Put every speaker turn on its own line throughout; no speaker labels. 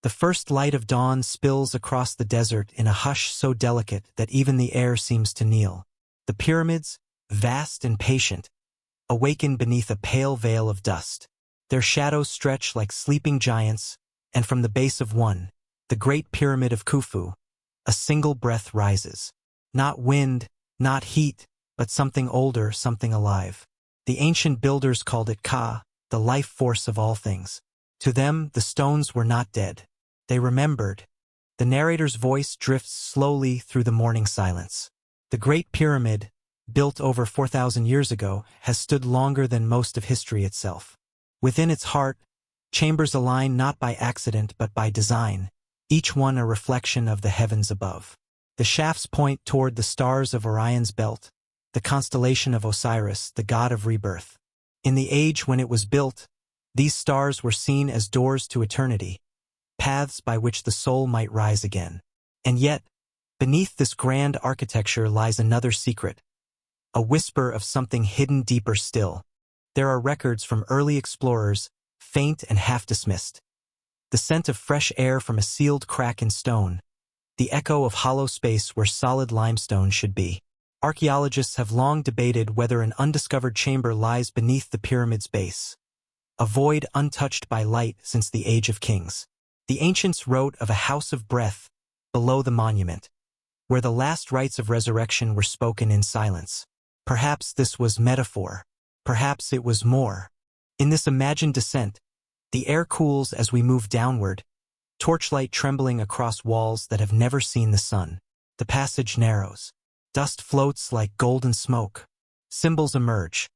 The first light of dawn spills across the desert in a hush so delicate that even the air seems to kneel. The pyramids, vast and patient, awaken beneath a pale veil of dust. Their shadows stretch like sleeping giants, and from the base of one, the Great Pyramid of Khufu, a single breath rises. Not wind, not heat, but something older, something alive. The ancient builders called it Ka, the life force of all things. To them, the stones were not dead. They remembered. The narrator's voice drifts slowly through the morning silence. The Great Pyramid, built over 4,000 years ago, has stood longer than most of history itself. Within its heart, chambers align not by accident but by design, each one a reflection of the heavens above. The shafts point toward the stars of Orion's belt, the constellation of Osiris, the god of rebirth. In the age when it was built, these stars were seen as doors to eternity, paths by which the soul might rise again. And yet, beneath this grand architecture lies another secret, a whisper of something hidden deeper still. There are records from early explorers, faint and half-dismissed. The scent of fresh air from a sealed crack in stone, the echo of hollow space where solid limestone should be. Archaeologists have long debated whether an undiscovered chamber lies beneath the pyramid's base, a void untouched by light since the Age of Kings. The ancients wrote of a house of breath below the monument, where the last rites of resurrection were spoken in silence. Perhaps this was metaphor. Perhaps it was more. In this imagined descent, the air cools as we move downward, torchlight trembling across walls that have never seen the sun. The passage narrows. Dust floats like golden smoke. Symbols emerge.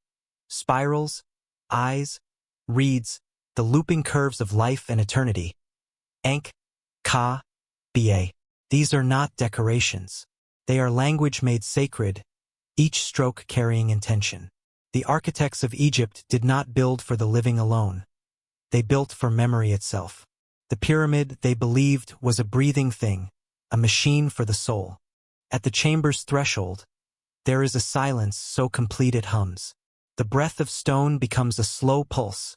Spirals, eyes, reeds, the looping curves of life and eternity. Ankh, Ka, Ba. These are not decorations. They are language made sacred, each stroke carrying intention. The architects of Egypt did not build for the living alone. They built for memory itself. The pyramid, they believed, was a breathing thing, a machine for the soul. At the chamber's threshold, there is a silence so complete it hums. The breath of stone becomes a slow pulse,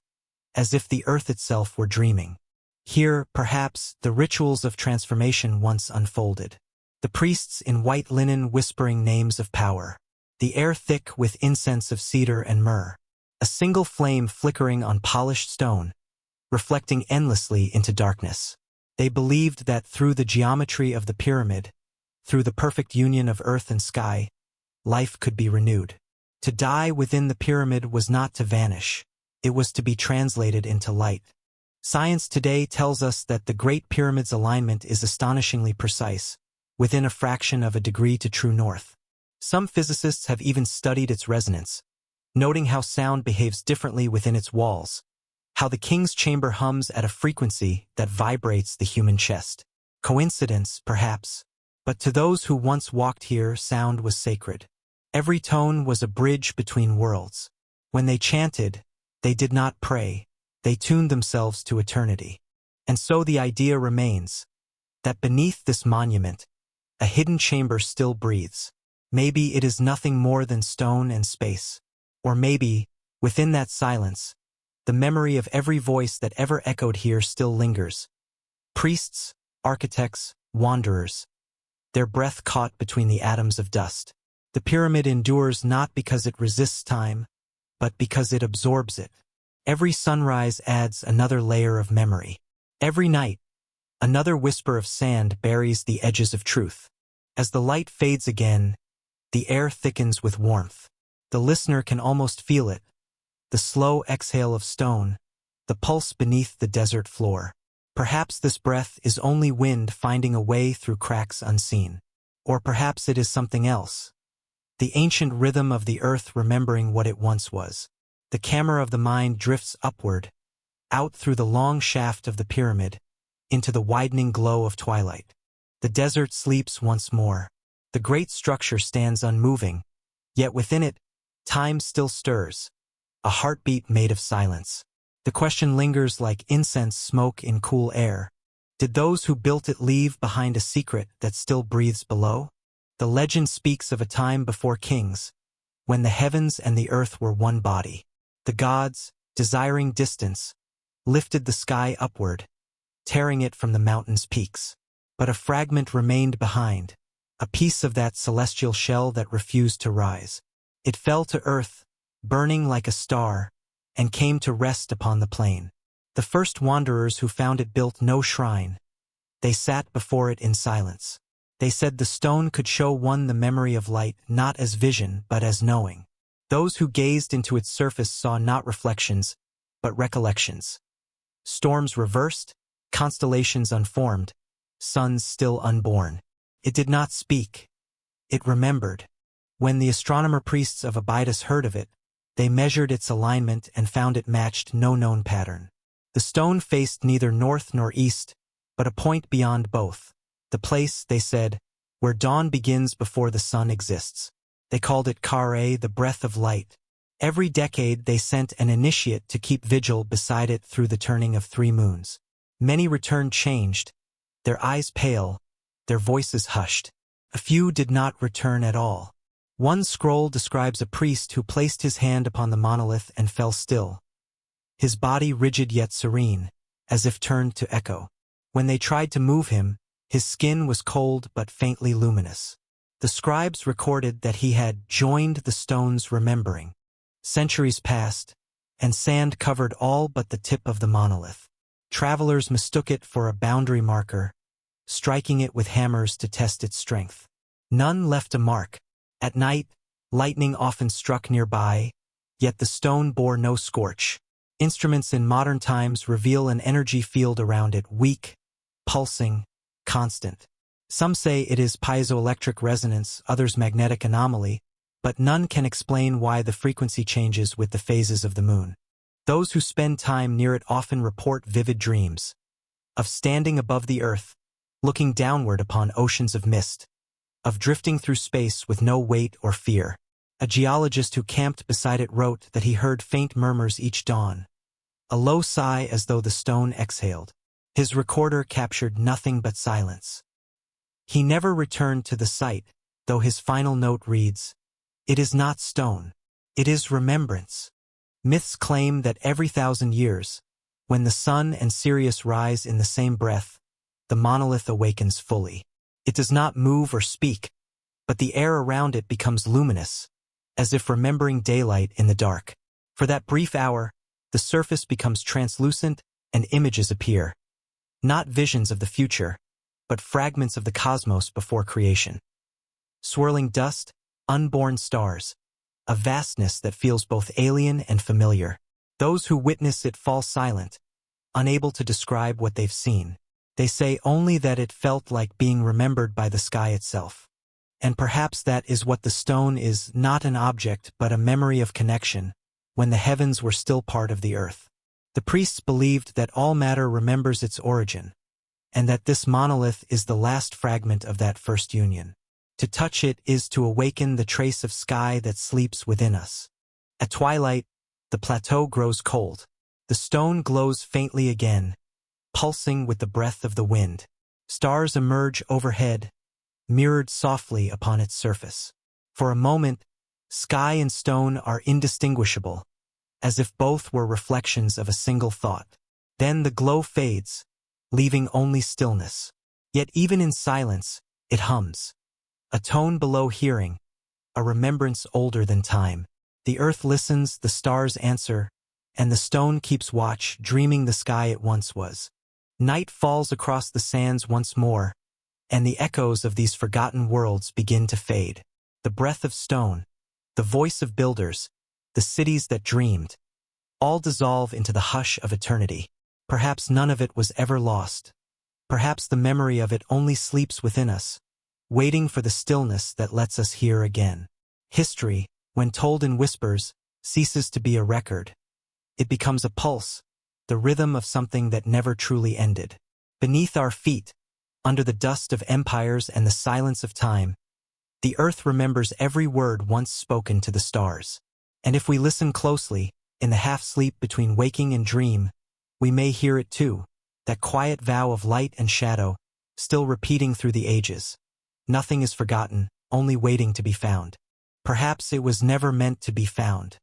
as if the earth itself were dreaming. Here, perhaps, the rituals of transformation once unfolded. The priests in white linen whispering names of power. The air thick with incense of cedar and myrrh. A single flame flickering on polished stone, reflecting endlessly into darkness. They believed that through the geometry of the pyramid, through the perfect union of earth and sky, life could be renewed. To die within the pyramid was not to vanish. It was to be translated into light. Science today tells us that the Great Pyramid's alignment is astonishingly precise, within a fraction of a degree to true north. Some physicists have even studied its resonance, noting how sound behaves differently within its walls, how the king's chamber hums at a frequency that vibrates the human chest. Coincidence, perhaps, but to those who once walked here, sound was sacred. Every tone was a bridge between worlds. When they chanted, they did not pray, they tuned themselves to eternity. And so the idea remains, that beneath this monument, a hidden chamber still breathes. Maybe it is nothing more than stone and space. Or maybe, within that silence, the memory of every voice that ever echoed here still lingers. Priests, architects, wanderers, their breath caught between the atoms of dust. The pyramid endures not because it resists time, but because it absorbs it. Every sunrise adds another layer of memory. Every night, another whisper of sand buries the edges of truth. As the light fades again, the air thickens with warmth. The listener can almost feel it, the slow exhale of stone, the pulse beneath the desert floor. Perhaps this breath is only wind finding a way through cracks unseen. Or perhaps it is something else. The ancient rhythm of the earth remembering what it once was. The camera of the mind drifts upward, out through the long shaft of the pyramid, into the widening glow of twilight. The desert sleeps once more. The great structure stands unmoving, yet within it, time still stirs, a heartbeat made of silence. The question lingers like incense smoke in cool air. Did those who built it leave behind a secret that still breathes below? The legend speaks of a time before kings, when the heavens and the earth were one body. The gods, desiring distance, lifted the sky upward, tearing it from the mountain's peaks. But a fragment remained behind, a piece of that celestial shell that refused to rise. It fell to earth, burning like a star, and came to rest upon the plain. The first wanderers who found it built no shrine. They sat before it in silence. They said the stone could show one the memory of light not as vision but as knowing. Those who gazed into its surface saw not reflections, but recollections. Storms reversed, constellations unformed, suns still unborn. It did not speak. It remembered. When the astronomer priests of Abydos heard of it, they measured its alignment and found it matched no known pattern. The stone faced neither north nor east, but a point beyond both. The place, they said, where dawn begins before the sun exists. They called it Kare, the breath of light. Every decade they sent an initiate to keep vigil beside it through the turning of 3 moons. Many returned changed, their eyes pale, their voices hushed. A few did not return at all. One scroll describes a priest who placed his hand upon the monolith and fell still, his body rigid yet serene, as if turned to echo. When they tried to move him, his skin was cold but faintly luminous. The scribes recorded that he had joined the stones remembering. Centuries passed, and sand covered all but the tip of the monolith. Travelers mistook it for a boundary marker, striking it with hammers to test its strength. None left a mark. At night, lightning often struck nearby, yet the stone bore no scorch. Instruments in modern times reveal an energy field around it, weak, pulsing, constant. Some say it is piezoelectric resonance, others magnetic anomaly, but none can explain why the frequency changes with the phases of the moon. Those who spend time near it often report vivid dreams of standing above the earth, looking downward upon oceans of mist, of drifting through space with no weight or fear. A geologist who camped beside it wrote that he heard faint murmurs each dawn, a low sigh as though the stone exhaled. His recorder captured nothing but silence. He never returned to the site, though his final note reads, "It is not stone. It is remembrance." Myths claim that every 1,000 years, when the sun and Sirius rise in the same breath, the monolith awakens fully. It does not move or speak, but the air around it becomes luminous, as if remembering daylight in the dark. For that brief hour, the surface becomes translucent and images appear. Not visions of the future, but fragments of the cosmos before creation. Swirling dust, unborn stars, a vastness that feels both alien and familiar. Those who witness it fall silent, unable to describe what they've seen. They say only that it felt like being remembered by the sky itself. And perhaps that is what the stone is, not an object but a memory of connection, when the heavens were still part of the earth. The priests believed that all matter remembers its origin, and that this monolith is the last fragment of that first union. To touch it is to awaken the trace of sky that sleeps within us. At twilight, the plateau grows cold. The stone glows faintly again, pulsing with the breath of the wind. Stars emerge overhead, mirrored softly upon its surface. For a moment, sky and stone are indistinguishable, as if both were reflections of a single thought. Then the glow fades, leaving only stillness. Yet even in silence, it hums. A tone below hearing, a remembrance older than time. The earth listens, the stars answer, and the stone keeps watch, dreaming the sky it once was. Night falls across the sands once more, and the echoes of these forgotten worlds begin to fade. The breath of stone, the voice of builders, the cities that dreamed, all dissolve into the hush of eternity. Perhaps none of it was ever lost. Perhaps the memory of it only sleeps within us, waiting for the stillness that lets us hear again. History, when told in whispers, ceases to be a record. It becomes a pulse, the rhythm of something that never truly ended. Beneath our feet, under the dust of empires and the silence of time, the earth remembers every word once spoken to the stars. And if we listen closely, in the half-sleep between waking and dream, we may hear it too, that quiet vow of light and shadow, still repeating through the ages. Nothing is forgotten, only waiting to be found. Perhaps it was never meant to be found.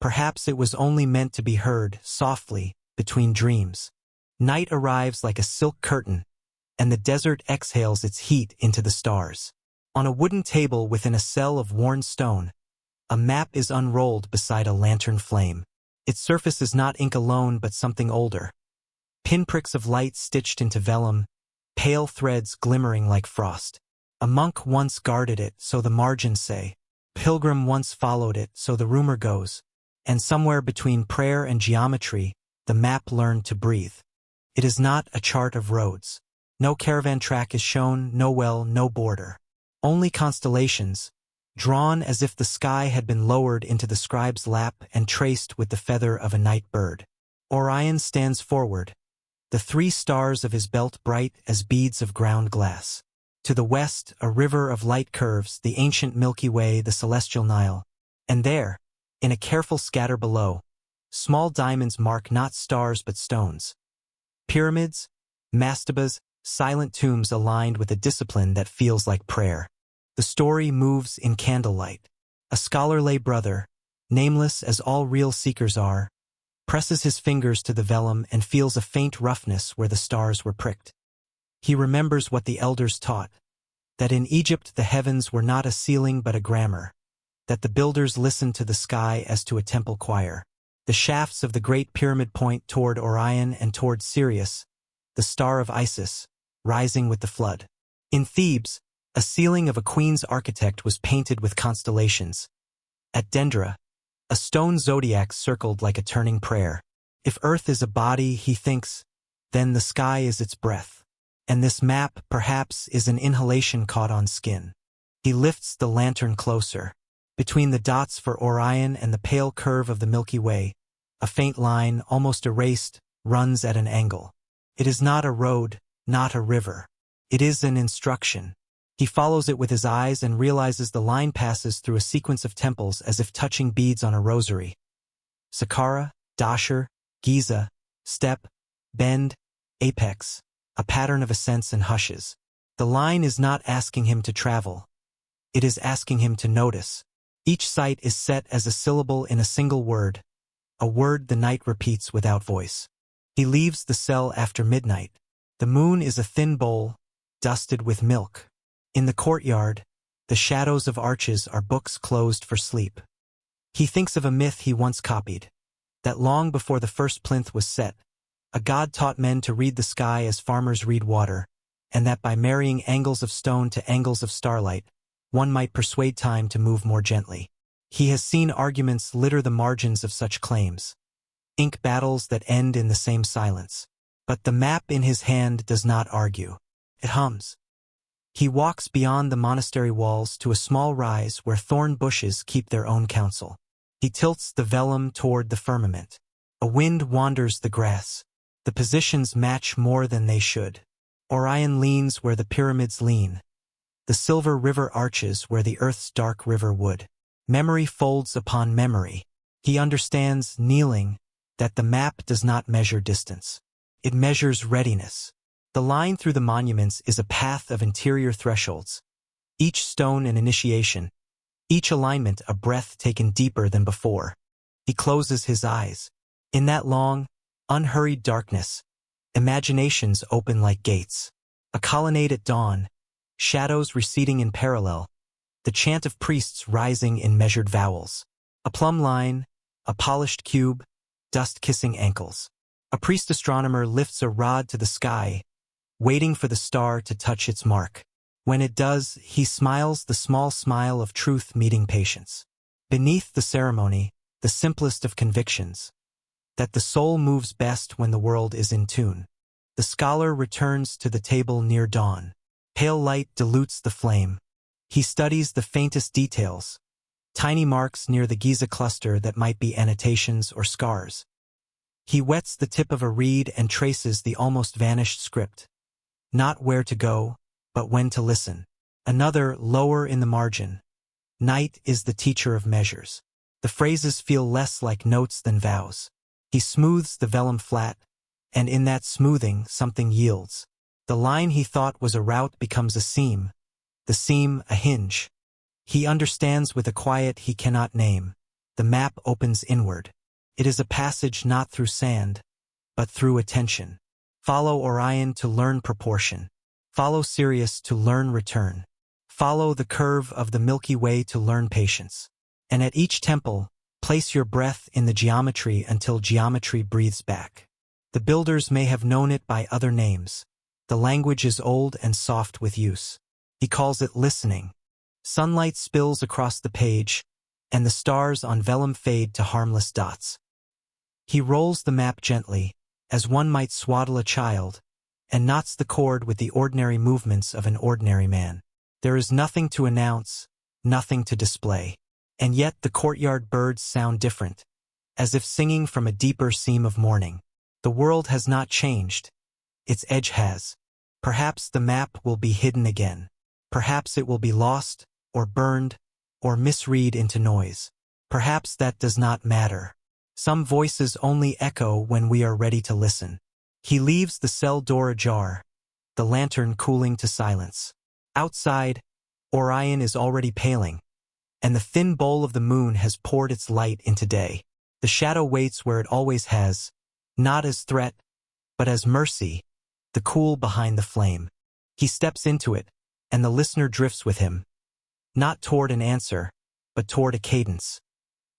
Perhaps it was only meant to be heard, softly, between dreams. Night arrives like a silk curtain, and the desert exhales its heat into the stars. On a wooden table within a cell of worn stone, a map is unrolled beside a lantern flame. Its surface is not ink alone but something older. Pinpricks of light stitched into vellum, pale threads glimmering like frost. A monk once guarded it, so the margins say. Pilgrim once followed it, so the rumor goes. And somewhere between prayer and geometry, the map learned to breathe. It is not a chart of roads. No caravan track is shown, no well, no border. Only constellations, drawn as if the sky had been lowered into the scribe's lap and traced with the feather of a night bird. Orion stands forward, the 3 stars of his belt bright as beads of ground glass. To the west, a river of light curves, the ancient Milky Way, the celestial Nile. And there, in a careful scatter below, small diamonds mark not stars but stones. Pyramids, mastabas, silent tombs aligned with a discipline that feels like prayer. The story moves in candlelight. A scholar lay brother, nameless as all real seekers are, presses his fingers to the vellum and feels a faint roughness where the stars were pricked. He remembers what the elders taught, that in Egypt the heavens were not a ceiling but a grammar, that the builders listened to the sky as to a temple choir. The shafts of the Great Pyramid point toward Orion and toward Sirius, the star of Isis, rising with the flood. In Thebes, a ceiling of a queen's architect was painted with constellations. At Dendra, a stone zodiac circled like a turning prayer. If Earth is a body, he thinks, then the sky is its breath. And this map, perhaps, is an inhalation caught on skin. He lifts the lantern closer. Between the dots for Orion and the pale curve of the Milky Way, a faint line, almost erased, runs at an angle. It is not a road, not a river. It is an instruction. He follows it with his eyes and realizes the line passes through a sequence of temples as if touching beads on a rosary. Saqqara, Dashur, Giza, Step, Bend, Apex, a pattern of ascents and hushes. The line is not asking him to travel. It is asking him to notice. Each site is set as a syllable in a single word, a word the night repeats without voice. He leaves the cell after midnight. The moon is a thin bowl, dusted with milk. In the courtyard, the shadows of arches are books closed for sleep. He thinks of a myth he once copied, that long before the first plinth was set, a god taught men to read the sky as farmers read water, and that by marrying angles of stone to angles of starlight, one might persuade time to move more gently. He has seen arguments litter the margins of such claims, ink battles that end in the same silence. But the map in his hand does not argue. It hums. He walks beyond the monastery walls to a small rise where thorn bushes keep their own counsel. He tilts the vellum toward the firmament. A wind wanders the grass. The positions match more than they should. Orion leans where the pyramids lean. The silver river arches where the earth's dark river would. Memory folds upon memory. He understands, kneeling, that the map does not measure distance. It measures readiness. The line through the monuments is a path of interior thresholds. Each stone an initiation. Each alignment a breath taken deeper than before. He closes his eyes. In that long, unhurried darkness, imaginations open like gates. A colonnade at dawn, shadows receding in parallel, the chant of priests rising in measured vowels. A plumb line, a polished cube, dust-kissing ankles. A priest astronomer lifts a rod to the sky, waiting for the star to touch its mark. When it does, he smiles the small smile of truth meeting patience. Beneath the ceremony, the simplest of convictions, that the soul moves best when the world is in tune. The scholar returns to the table near dawn. Pale light dilutes the flame. He studies the faintest details, tiny marks near the Giza cluster that might be annotations or scars. He wets the tip of a reed and traces the almost vanished script. Not where to go, but when to listen. Another, lower in the margin. Night is the teacher of measures. The phrases feel less like notes than vows. He smooths the vellum flat, and in that smoothing something yields. The line he thought was a route becomes a seam, the seam a hinge. He understands with a quiet he cannot name. The map opens inward. It is a passage not through sand, but through attention. Follow Orion to learn proportion. Follow Sirius to learn return. Follow the curve of the Milky Way to learn patience. And at each temple, place your breath in the geometry until geometry breathes back. The builders may have known it by other names. The language is old and soft with use. He calls it listening. Sunlight spills across the page, and the stars on vellum fade to harmless dots. He rolls the map gently, as one might swaddle a child, and knots the cord with the ordinary movements of an ordinary man. There is nothing to announce, nothing to display. And yet the courtyard birds sound different, as if singing from a deeper seam of morning. The world has not changed. Its edge has. Perhaps the map will be hidden again. Perhaps it will be lost, or burned, or misread into noise. Perhaps that does not matter. Some voices only echo when we are ready to listen. He leaves the cell door ajar, the lantern cooling to silence. Outside, Orion is already paling, and the thin bowl of the moon has poured its light into day. The shadow waits where it always has, not as threat, but as mercy, the cool behind the flame. He steps into it, and the listener drifts with him, not toward an answer, but toward a cadence.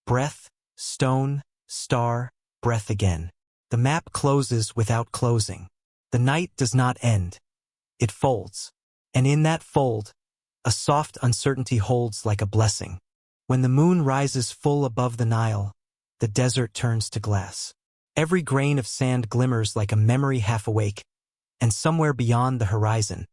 Breath, stone, star, breath again. The map closes without closing. The night does not end. It folds. And in that fold, a soft uncertainty holds like a blessing. When the moon rises full above the Nile, the desert turns to glass. Every grain of sand glimmers like a memory half awake, and somewhere beyond the horizon,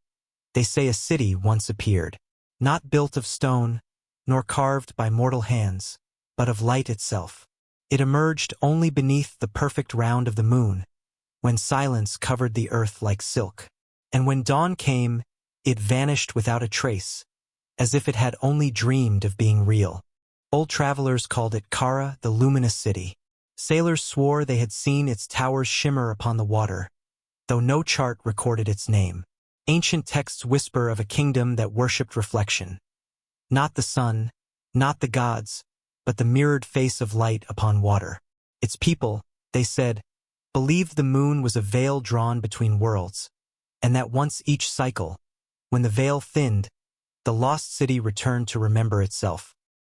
they say a city once appeared, not built of stone, nor carved by mortal hands, but of light itself. It emerged only beneath the perfect round of the moon, when silence covered the earth like silk. And when dawn came, it vanished without a trace, as if it had only dreamed of being real. Old travelers called it Kara, the luminous city. Sailors swore they had seen its towers shimmer upon the water, though no chart recorded its name. Ancient texts whisper of a kingdom that worshipped reflection. Not the sun, not the gods, but the mirrored face of light upon water. Its people, they said, believed the moon was a veil drawn between worlds, and that once each cycle, when the veil thinned, the lost city returned to remember itself.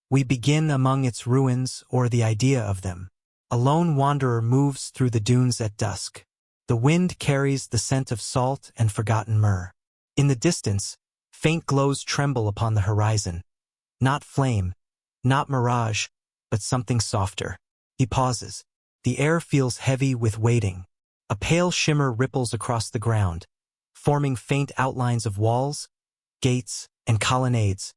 We begin among its ruins or the idea of them. A lone wanderer moves through the dunes at dusk. The wind carries the scent of salt and forgotten myrrh. In the distance, faint glows tremble upon the horizon. Not flame, not mirage, but something softer. He pauses. The air feels heavy with waiting. A pale shimmer ripples across the ground, forming faint outlines of walls, gates, and colonnades,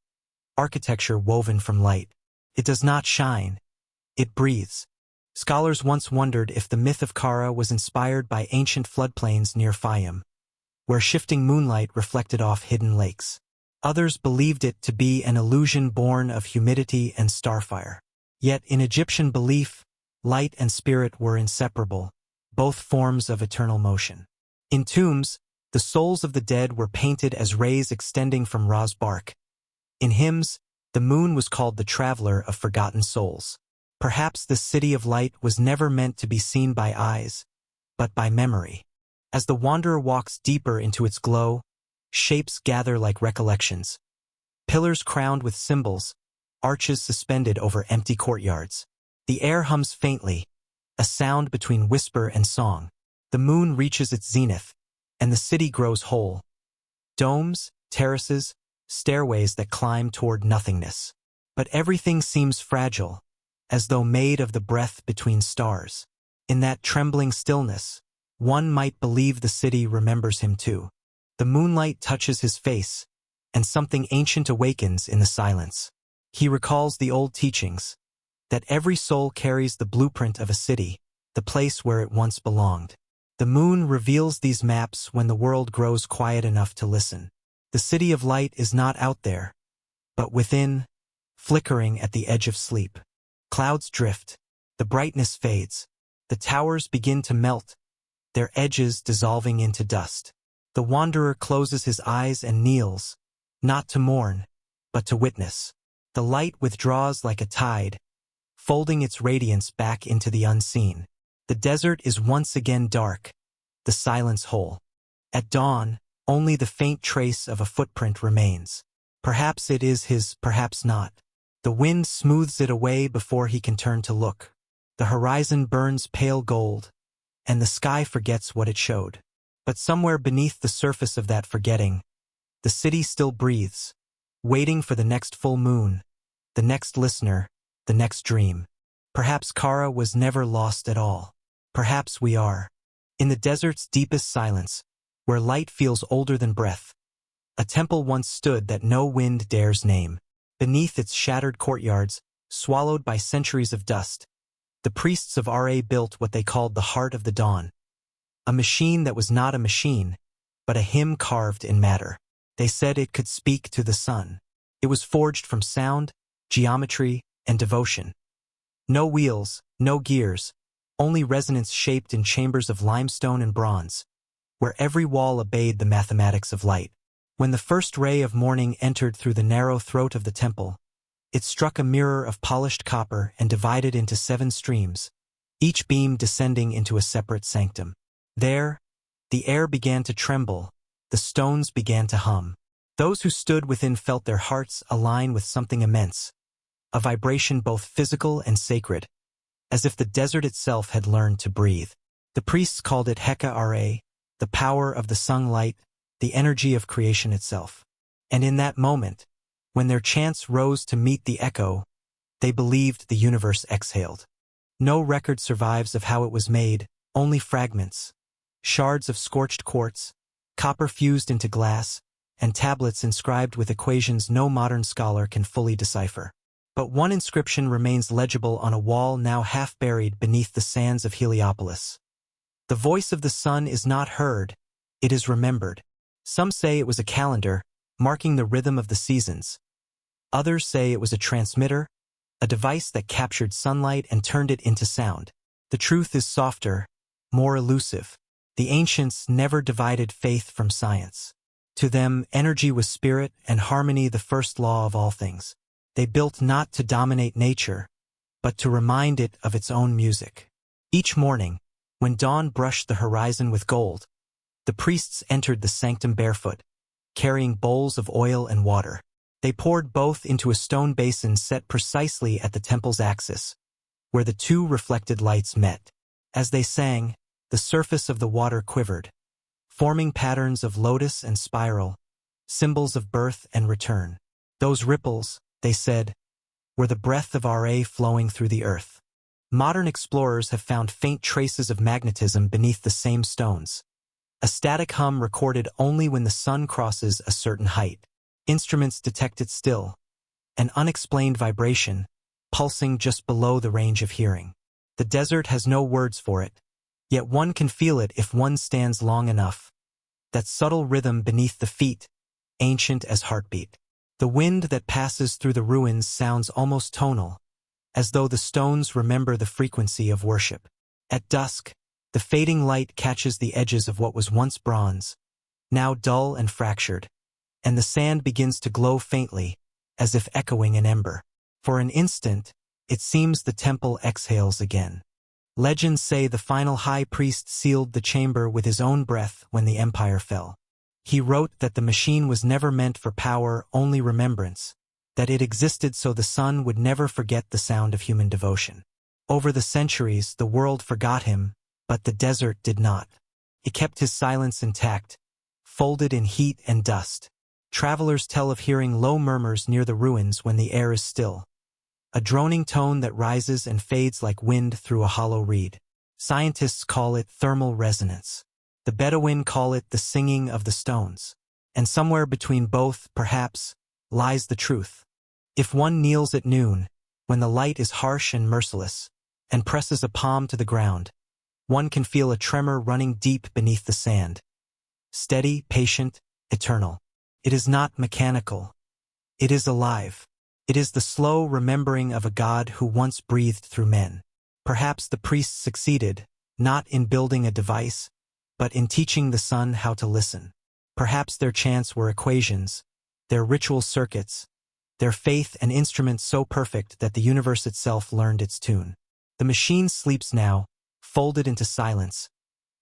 architecture woven from light. It does not shine. It breathes. Scholars once wondered if the myth of Kara was inspired by ancient floodplains near Fayum, where shifting moonlight reflected off hidden lakes. Others believed it to be an illusion born of humidity and starfire. Yet in Egyptian belief, light and spirit were inseparable, both forms of eternal motion. In tombs, the souls of the dead were painted as rays extending from Ra's bark. In hymns, the moon was called the traveler of forgotten souls. Perhaps the city of light was never meant to be seen by eyes, but by memory. As the wanderer walks deeper into its glow, shapes gather like recollections. Pillars crowned with symbols, arches suspended over empty courtyards. The air hums faintly, a sound between whisper and song. The moon reaches its zenith, and the city grows whole. Domes, terraces, stairways that climb toward nothingness. But everything seems fragile, as though made of the breath between stars. In that trembling stillness, one might believe the city remembers him too. The moonlight touches his face, and something ancient awakens in the silence. He recalls the old teachings, that every soul carries the blueprint of a city, the place where it once belonged. The moon reveals these maps when the world grows quiet enough to listen. The city of light is not out there, but within, flickering at the edge of sleep. Clouds drift, the brightness fades, the towers begin to melt, their edges dissolving into dust. The wanderer closes his eyes and kneels, not to mourn, but to witness. The light withdraws like a tide, folding its radiance back into the unseen. The desert is once again dark, the silence whole. At dawn, only the faint trace of a footprint remains. Perhaps it is his, perhaps not. The wind smooths it away before he can turn to look. The horizon burns pale gold, and the sky forgets what it showed. But somewhere beneath the surface of that forgetting, the city still breathes, waiting for the next full moon, the next listener, the next dream. Perhaps Kara was never lost at all. Perhaps we are. In the desert's deepest silence, where light feels older than breath, a temple once stood that no wind dares name. Beneath its shattered courtyards, swallowed by centuries of dust, the priests of Ra built what they called the Heart of the Dawn. A machine that was not a machine, but a hymn carved in matter. They said it could speak to the sun. It was forged from sound, geometry, and devotion. No wheels, no gears, only resonance shaped in chambers of limestone and bronze, where every wall obeyed the mathematics of light. When the first ray of morning entered through the narrow throat of the temple, it struck a mirror of polished copper and divided into 7 streams, each beam descending into a separate sanctum. There, the air began to tremble, the stones began to hum. Those who stood within felt their hearts align with something immense, a vibration both physical and sacred, as if the desert itself had learned to breathe. The priests called it Heka Ra, the power of the sunlight, the energy of creation itself. And in that moment, when their chants rose to meet the echo, they believed the universe exhaled. No record survives of how it was made, only fragments, shards of scorched quartz, copper fused into glass, and tablets inscribed with equations no modern scholar can fully decipher. But one inscription remains legible on a wall now half buried beneath the sands of Heliopolis. The voice of the sun is not heard, it is remembered. Some say it was a calendar, marking the rhythm of the seasons. Others say it was a transmitter, a device that captured sunlight and turned it into sound. The truth is softer, more elusive. The ancients never divided faith from science. To them, energy was spirit and harmony the first law of all things. They built not to dominate nature, but to remind it of its own music. Each morning, when dawn brushed the horizon with gold, the priests entered the sanctum barefoot, carrying bowls of oil and water. They poured both into a stone basin set precisely at the temple's axis, where the 2 reflected lights met. As they sang, the surface of the water quivered, forming patterns of lotus and spiral, symbols of birth and return. Those ripples, they said, were the breath of Ra flowing through the earth. Modern explorers have found faint traces of magnetism beneath the same stones. A static hum recorded only when the sun crosses a certain height. Instruments detect it still, an unexplained vibration, pulsing just below the range of hearing. The desert has no words for it, yet one can feel it if one stands long enough. That subtle rhythm beneath the feet, ancient as heartbeat. The wind that passes through the ruins sounds almost tonal, as though the stones remember the frequency of worship. At dusk, the fading light catches the edges of what was once bronze, now dull and fractured, and the sand begins to glow faintly, as if echoing an ember. For an instant, it seems the temple exhales again. Legends say the final high priest sealed the chamber with his own breath when the empire fell. He wrote that the machine was never meant for power, only remembrance, that it existed so the sun would never forget the sound of human devotion. Over the centuries, the world forgot him, but the desert did not. It kept his silence intact, folded in heat and dust. Travelers tell of hearing low murmurs near the ruins when the air is still, a droning tone that rises and fades like wind through a hollow reed. Scientists call it thermal resonance. The Bedouin call it the singing of the stones. And somewhere between both, perhaps, lies the truth. If one kneels at noon, when the light is harsh and merciless, and presses a palm to the ground, one can feel a tremor running deep beneath the sand. Steady, patient, eternal. It is not mechanical. It is alive. It is the slow remembering of a God who once breathed through men. Perhaps the priests succeeded, not in building a device, but in teaching the sun how to listen. Perhaps their chants were equations, their ritual circuits, their faith an instrument so perfect that the universe itself learned its tune. The machine sleeps now, folded into silence,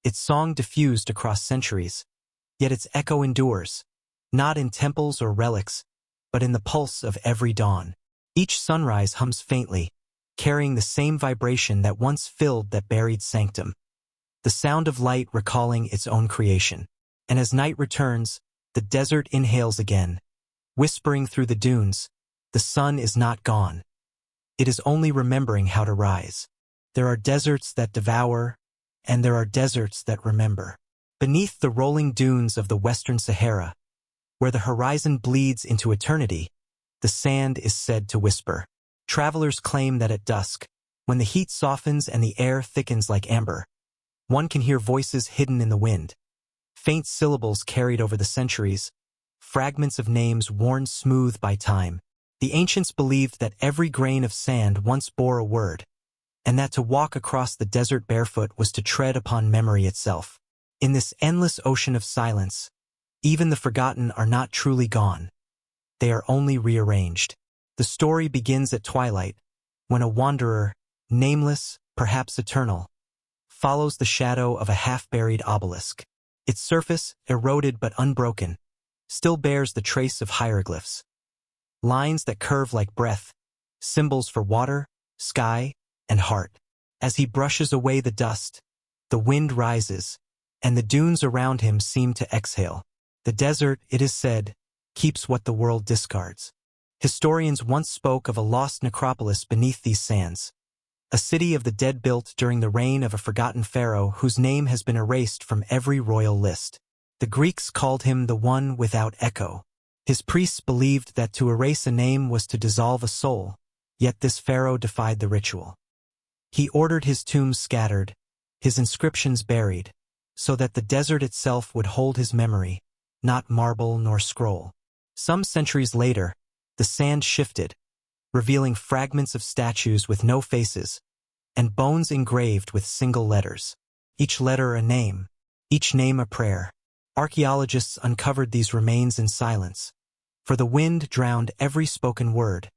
its song diffused across centuries, yet its echo endures, not in temples or relics, but in the pulse of every dawn. Each sunrise hums faintly, carrying the same vibration that once filled that buried sanctum, the sound of light recalling its own creation. And as night returns, the desert inhales again, whispering through the dunes, the sun is not gone. It is only remembering how to rise. There are deserts that devour, and there are deserts that remember. Beneath the rolling dunes of the Western Sahara, where the horizon bleeds into eternity, the sand is said to whisper. Travelers claim that at dusk, when the heat softens and the air thickens like amber, one can hear voices hidden in the wind, faint syllables carried over the centuries, fragments of names worn smooth by time. The ancients believed that every grain of sand once bore a word, and that to walk across the desert barefoot was to tread upon memory itself. In this endless ocean of silence, even the forgotten are not truly gone. They are only rearranged. The story begins at twilight, when a wanderer, nameless, perhaps eternal, follows the shadow of a half-buried obelisk. Its surface, eroded but unbroken, still bears the trace of hieroglyphs. Lines that curve like breath, symbols for water, sky, and heart. As he brushes away the dust, the wind rises, and the dunes around him seem to exhale. The desert, it is said, keeps what the world discards. Historians once spoke of a lost necropolis beneath these sands, a city of the dead built during the reign of a forgotten pharaoh whose name has been erased from every royal list. The Greeks called him the one without echo. His priests believed that to erase a name was to dissolve a soul, yet this pharaoh defied the ritual. He ordered his tombs scattered, his inscriptions buried, so that the desert itself would hold his memory, not marble nor scroll. Some centuries later, the sand shifted, revealing fragments of statues with no faces, and bones engraved with single letters. Each letter a name, each name a prayer. Archaeologists uncovered these remains in silence, for the wind drowned every spoken word,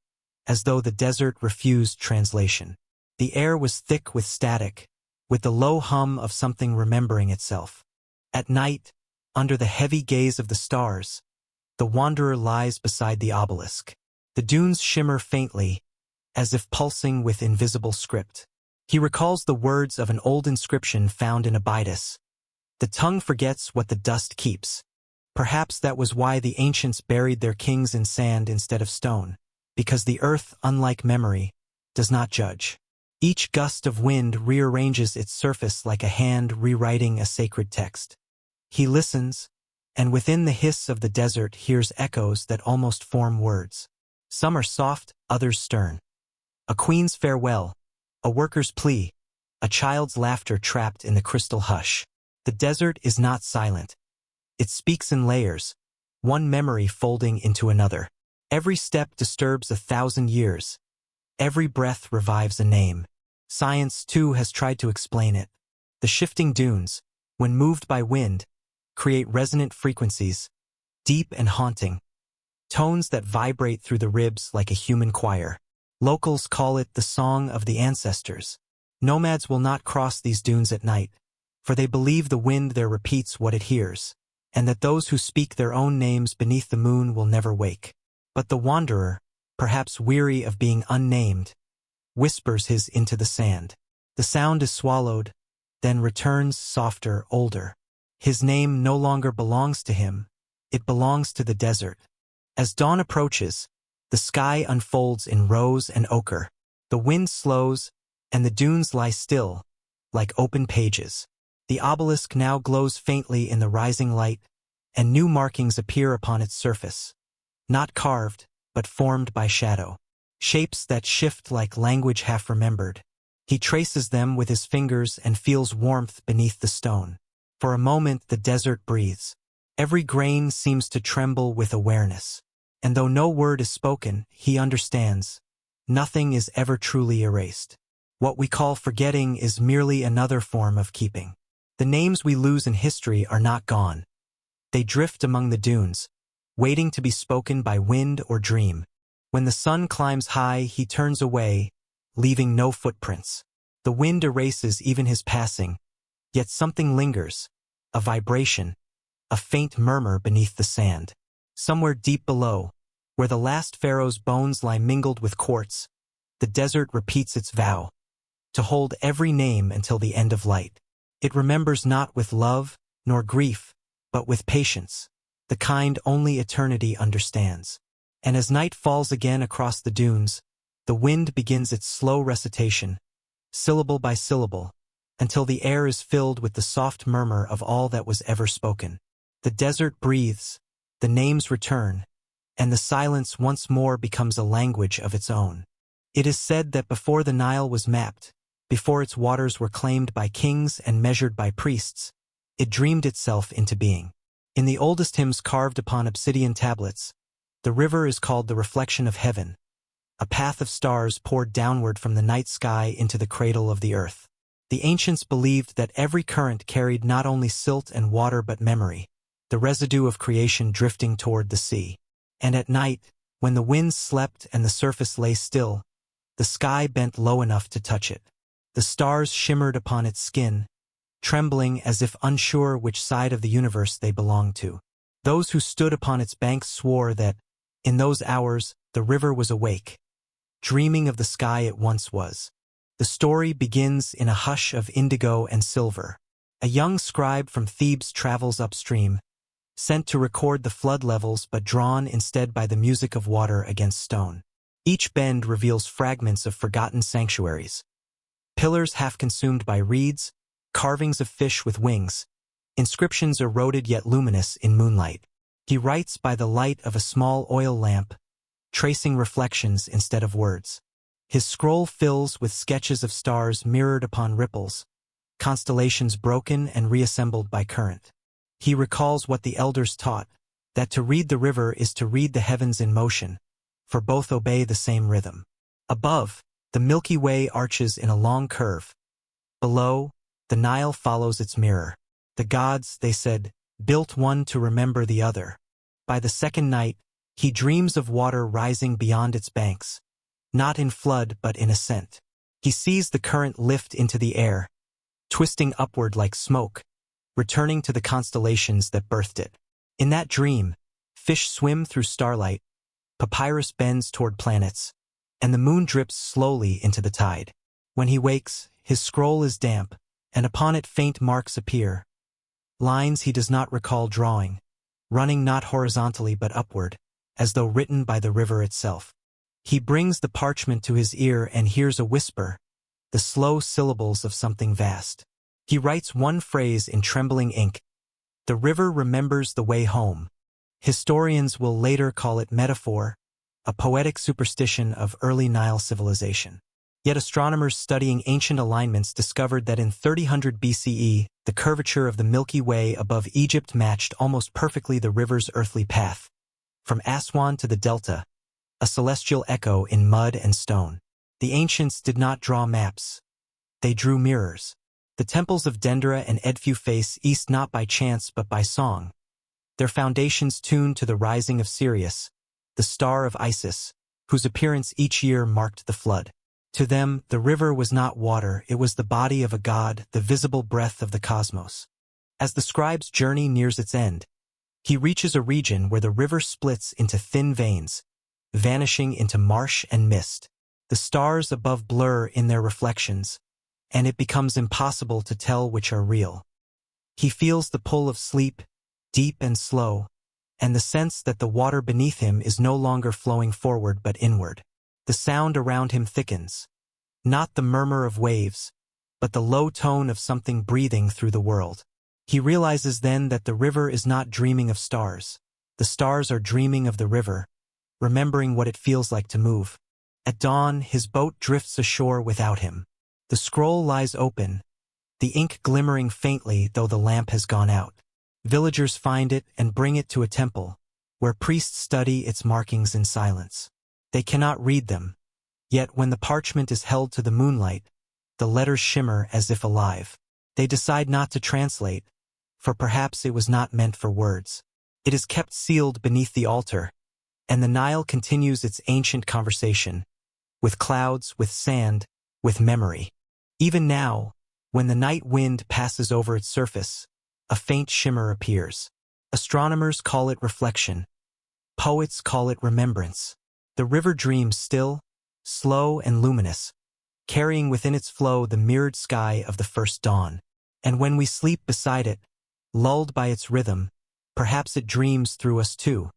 as though the desert refused translation. The air was thick with static, with the low hum of something remembering itself. At night, under the heavy gaze of the stars, the wanderer lies beside the obelisk. The dunes shimmer faintly, as if pulsing with invisible script. He recalls the words of an old inscription found in Abydos. The tongue forgets what the dust keeps. Perhaps that was why the ancients buried their kings in sand instead of stone, because the earth, unlike memory, does not judge. Each gust of wind rearranges its surface like a hand rewriting a sacred text. He listens, and within the hiss of the desert hears echoes that almost form words. Some are soft, others stern. A queen's farewell, a worker's plea, a child's laughter trapped in the crystal hush. The desert is not silent. It speaks in layers, one memory folding into another. Every step disturbs 1,000 years. Every breath revives a name. Science, too, has tried to explain it. The shifting dunes, when moved by wind, create resonant frequencies, deep and haunting, tones that vibrate through the ribs like a human choir. Locals call it the song of the ancestors. Nomads will not cross these dunes at night, for they believe the wind there repeats what it hears, and that those who speak their own names beneath the moon will never wake. But the wanderer, perhaps weary of being unnamed, whispers his into the sand. The sound is swallowed, then returns softer, older. His name no longer belongs to him, it belongs to the desert. As dawn approaches, the sky unfolds in rose and ochre. The wind slows, and the dunes lie still, like open pages. The obelisk now glows faintly in the rising light, and new markings appear upon its surface. Not carved, but formed by shadow. Shapes that shift like language half remembered. He traces them with his fingers and feels warmth beneath the stone. For a moment the desert breathes. Every grain seems to tremble with awareness. And though no word is spoken, he understands. Nothing is ever truly erased. What we call forgetting is merely another form of keeping. The names we lose in history are not gone. They drift among the dunes, waiting to be spoken by wind or dream. When the sun climbs high, he turns away, leaving no footprints. The wind erases even his passing, Yet something lingers, a vibration, a faint murmur beneath the sand. Somewhere deep below, where the last pharaoh's bones lie mingled with quartz, the desert repeats its vow, to hold every name until the end of light. It remembers not with love, nor grief, but with patience, the kind only eternity understands. And as night falls again across the dunes, the wind begins its slow recitation, syllable by syllable, until the air is filled with the soft murmur of all that was ever spoken. The desert breathes, the names return, and the silence once more becomes a language of its own. It is said that before the Nile was mapped, before its waters were claimed by kings and measured by priests, it dreamed itself into being. In the oldest hymns carved upon obsidian tablets, the river is called the reflection of heaven, a path of stars poured downward from the night sky into the cradle of the earth. The ancients believed that every current carried not only silt and water but memory, the residue of creation drifting toward the sea. And at night, when the winds slept and the surface lay still, the sky bent low enough to touch it. The stars shimmered upon its skin, trembling as if unsure which side of the universe they belonged to. Those who stood upon its banks swore that, in those hours, the river was awake, dreaming of the sky it once was. The story begins in a hush of indigo and silver. A young scribe from Thebes travels upstream, sent to record the flood levels but drawn instead by the music of water against stone. Each bend reveals fragments of forgotten sanctuaries. Pillars half consumed by reeds, carvings of fish with wings, inscriptions eroded yet luminous in moonlight. He writes by the light of a small oil lamp, tracing reflections instead of words. His scroll fills with sketches of stars mirrored upon ripples, constellations broken and reassembled by current. He recalls what the elders taught, that to read the river is to read the heavens in motion, for both obey the same rhythm. Above, the Milky Way arches in a long curve. Below, the Nile follows its mirror. The gods, they said, built one to remember the other. By the second night, he dreams of water rising beyond its banks, not in flood but in ascent. He sees the current lift into the air, twisting upward like smoke, returning to the constellations that birthed it. In that dream, fish swim through starlight, papyrus bends toward planets, and the moon drips slowly into the tide. When he wakes, his scroll is damp, and upon it faint marks appear, lines he does not recall drawing, running not horizontally but upward, as though written by the river itself. He brings the parchment to his ear and hears a whisper, the slow syllables of something vast. He writes one phrase in trembling ink: "The river remembers the way home." Historians will later call it metaphor, a poetic superstition of early Nile civilization. Yet astronomers studying ancient alignments discovered that in 3000 BCE, the curvature of the Milky Way above Egypt matched almost perfectly the river's earthly path. From Aswan to the delta, a celestial echo in mud and stone. The ancients did not draw maps. They drew mirrors. The temples of Dendera and Edfu face east not by chance but by song, their foundations tuned to the rising of Sirius, the star of Isis, whose appearance each year marked the flood. To them, the river was not water, it was the body of a god, the visible breath of the cosmos. As the scribe's journey nears its end, he reaches a region where the river splits into thin veins, vanishing into marsh and mist. The stars above blur in their reflections, and it becomes impossible to tell which are real. He feels the pull of sleep, deep and slow, and the sense that the water beneath him is no longer flowing forward but inward. The sound around him thickens, not the murmur of waves, but the low tone of something breathing through the world. He realizes then that the river is not dreaming of stars. The stars are dreaming of the river, remembering what it feels like to move. At dawn, his boat drifts ashore without him. The scroll lies open, the ink glimmering faintly though the lamp has gone out. Villagers find it and bring it to a temple, where priests study its markings in silence. They cannot read them, yet when the parchment is held to the moonlight, the letters shimmer as if alive. They decide not to translate, for perhaps it was not meant for words. It is kept sealed beneath the altar, and the Nile continues its ancient conversation, with clouds, with sand, with memory. Even now, When the night wind passes over its surface, a faint shimmer appears. Astronomers call it reflection. Poets call it remembrance. The river dreams still, slow and luminous, carrying within its flow the mirrored sky of the first dawn. And when we sleep beside it, lulled by its rhythm, perhaps it dreams through us too,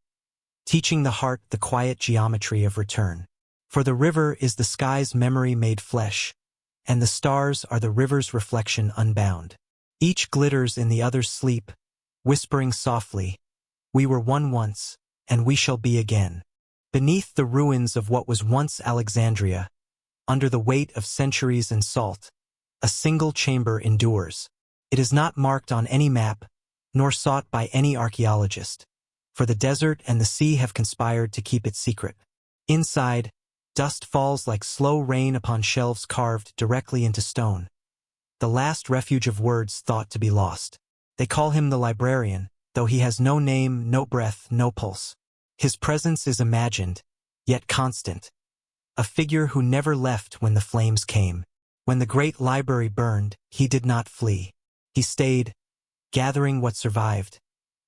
teaching the heart the quiet geometry of return. For the river is the sky's memory made flesh, and the stars are the river's reflection unbound. Each glitters in the other's sleep, whispering softly, "We were one once, and we shall be again." Beneath the ruins of what was once Alexandria, under the weight of centuries and salt, a single chamber endures. It is not marked on any map, nor sought by any archaeologist, for the desert and the sea have conspired to keep it secret. Inside, dust falls like slow rain upon shelves carved directly into stone, the last refuge of words thought to be lost. They call him the librarian, though he has no name, no breath, no pulse. His presence is imagined, yet constant, a figure who never left when the flames came. When the great library burned, he did not flee. He stayed, gathering what survived,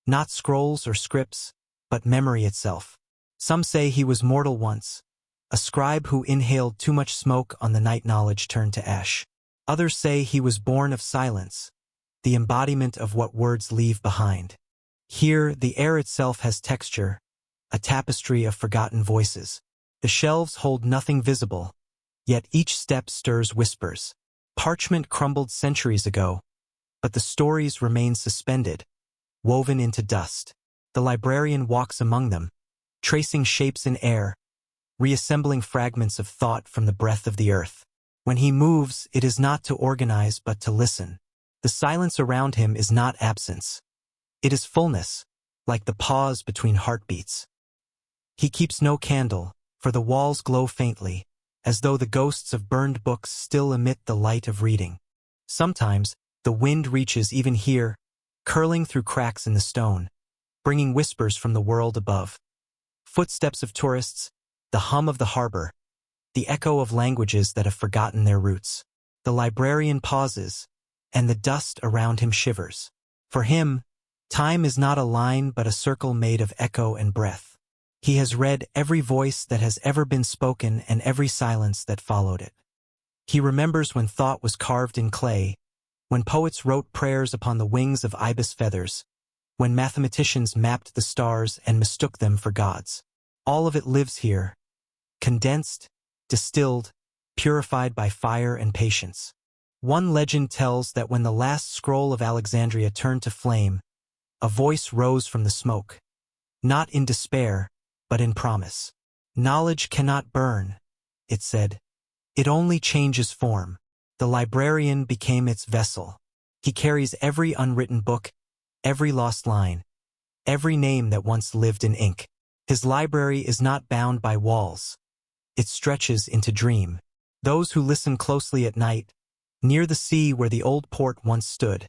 not scrolls or scripts, but memory itself. Some say he was mortal once, a scribe who inhaled too much smoke on the night knowledge turned to ash. Others say he was born of silence, the embodiment of what words leave behind. Here, the air itself has texture, a tapestry of forgotten voices. The shelves hold nothing visible, yet each step stirs whispers. Parchment crumbled centuries ago, but the stories remain suspended, woven into dust. The librarian walks among them, tracing shapes in air, reassembling fragments of thought from the breath of the earth. When he moves, it is not to organize but to listen. The silence around him is not absence. It is fullness, like the pause between heartbeats. He keeps no candle, for the walls glow faintly, as though the ghosts of burned books still emit the light of reading. Sometimes, the wind reaches even here, curling through cracks in the stone, bringing whispers from the world above. Footsteps of tourists, the hum of the harbor, the echo of languages that have forgotten their roots. The librarian pauses, and the dust around him shivers. For him, time is not a line but a circle made of echo and breath. He has read every voice that has ever been spoken and every silence that followed it. He remembers when thought was carved in clay, when poets wrote prayers upon the wings of ibis feathers, when mathematicians mapped the stars and mistook them for gods. All of it lives here, condensed, distilled, purified by fire and patience. One legend tells that when the last scroll of Alexandria turned to flame, a voice rose from the smoke, not in despair, but in promise. "Knowledge cannot burn," it said. "It only changes form." The librarian became its vessel. He carries every unwritten book, every lost line, every name that once lived in ink. His library is not bound by walls. It stretches into dream. Those who listen closely at night, near the sea where the old port once stood,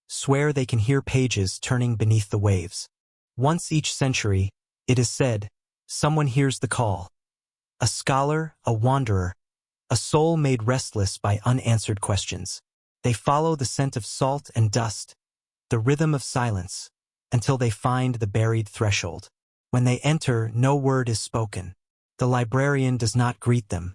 swear they can hear pages turning beneath the waves. Once each century, it is said, someone hears the call. A scholar, a wanderer, a soul made restless by unanswered questions. They follow the scent of salt and dust, the rhythm of silence, until they find the buried threshold. When they enter, no word is spoken. The librarian does not greet them.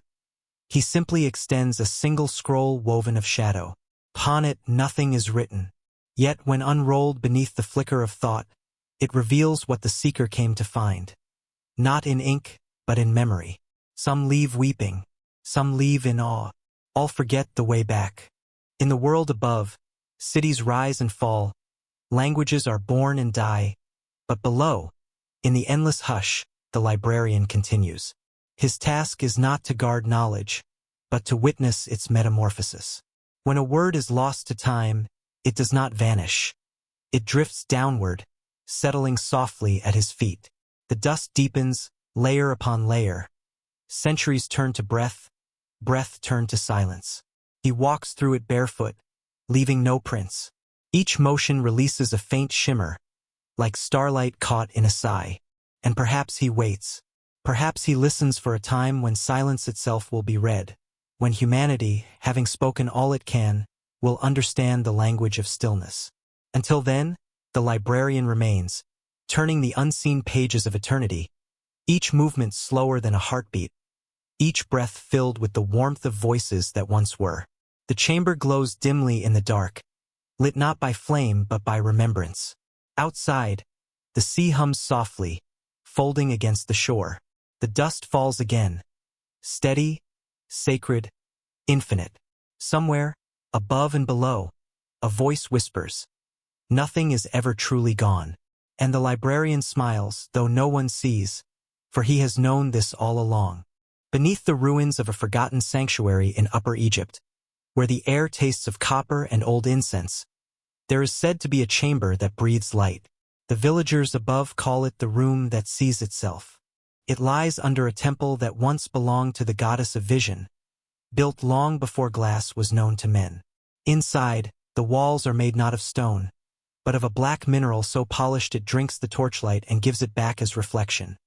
He simply extends a single scroll woven of shadow. Upon it, nothing is written. Yet when unrolled beneath the flicker of thought, it reveals what the seeker came to find. Not in ink, but in memory. Some leave weeping, some leave in awe. All forget the way back. In the world above, cities rise and fall, languages are born and die. But below, in the endless hush, the librarian continues. His task is not to guard knowledge, but to witness its metamorphosis. When a word is lost to time, it does not vanish. It drifts downward, settling softly at his feet. The dust deepens, layer upon layer. Centuries turn to breath, breath turn to silence. He walks through it barefoot, leaving no prints. Each motion releases a faint shimmer, like starlight caught in a sigh. And perhaps he waits. Perhaps he listens for a time when silence itself will be read, when humanity, having spoken all it can, will understand the language of stillness. Until then, the librarian remains, turning the unseen pages of eternity, each movement slower than a heartbeat, each breath filled with the warmth of voices that once were. The chamber glows dimly in the dark, lit not by flame but by remembrance. Outside, the sea hums softly, folding against the shore. The dust falls again, steady, sacred, infinite. Somewhere, above and below, a voice whispers, "Nothing is ever truly gone." And the librarian smiles, though no one sees, for he has known this all along. Beneath the ruins of a forgotten sanctuary in Upper Egypt, where the air tastes of copper and old incense, there is said to be a chamber that breathes light. The villagers above call it the room that sees itself. It lies under a temple that once belonged to the goddess of vision, built long before glass was known to men. Inside, the walls are made not of stone, but of a black mineral so polished it drinks the torchlight and gives it back as reflection.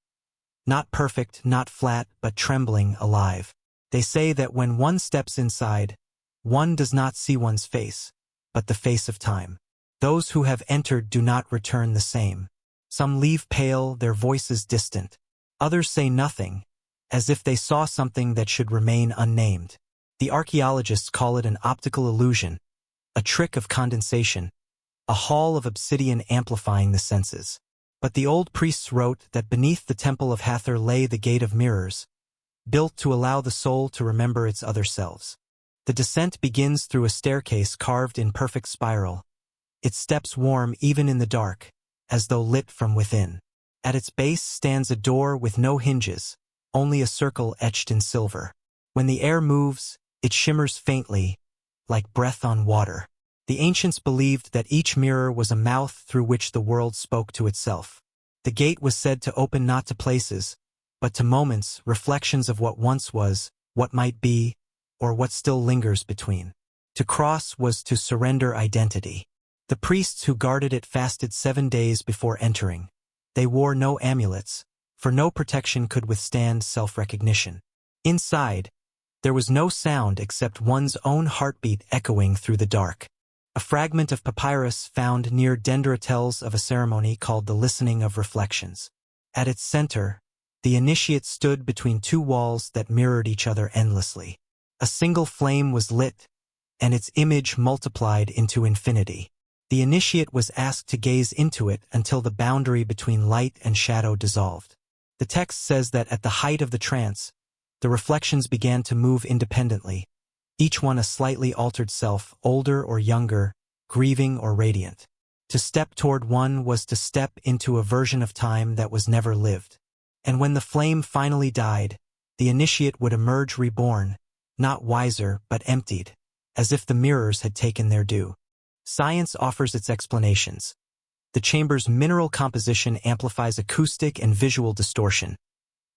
Not perfect, not flat, but trembling, alive. They say that when one steps inside, one does not see one's face, but the face of time. Those who have entered do not return the same. Some leave pale, their voices distant. Others say nothing, as if they saw something that should remain unnamed. The archaeologists call it an optical illusion, a trick of condensation, a hall of obsidian amplifying the senses. But the old priests wrote that beneath the temple of Hathor lay the gate of mirrors, built to allow the soul to remember its other selves. The descent begins through a staircase carved in perfect spiral, its steps warm even in the dark, as though lit from within. At its base stands a door with no hinges, only a circle etched in silver. When the air moves, it shimmers faintly, like breath on water. The ancients believed that each mirror was a mouth through which the world spoke to itself. The gate was said to open not to places, but to moments, reflections of what once was, what might be, or what still lingers between. To cross was to surrender identity. The priests who guarded it fasted 7 days before entering. They wore no amulets, for no protection could withstand self-recognition. Inside, there was no sound except one's own heartbeat echoing through the dark. A fragment of papyrus found near Dendera tells of a ceremony called the Listening of Reflections. At its center, the initiate stood between two walls that mirrored each other endlessly. A single flame was lit, and its image multiplied into infinity. The initiate was asked to gaze into it until the boundary between light and shadow dissolved. The text says that at the height of the trance, the reflections began to move independently, each one a slightly altered self, older or younger, grieving or radiant. To step toward one was to step into a version of time that was never lived. And when the flame finally died, the initiate would emerge reborn, not wiser but emptied, as if the mirrors had taken their due. Science offers its explanations. The chamber's mineral composition amplifies acoustic and visual distortion.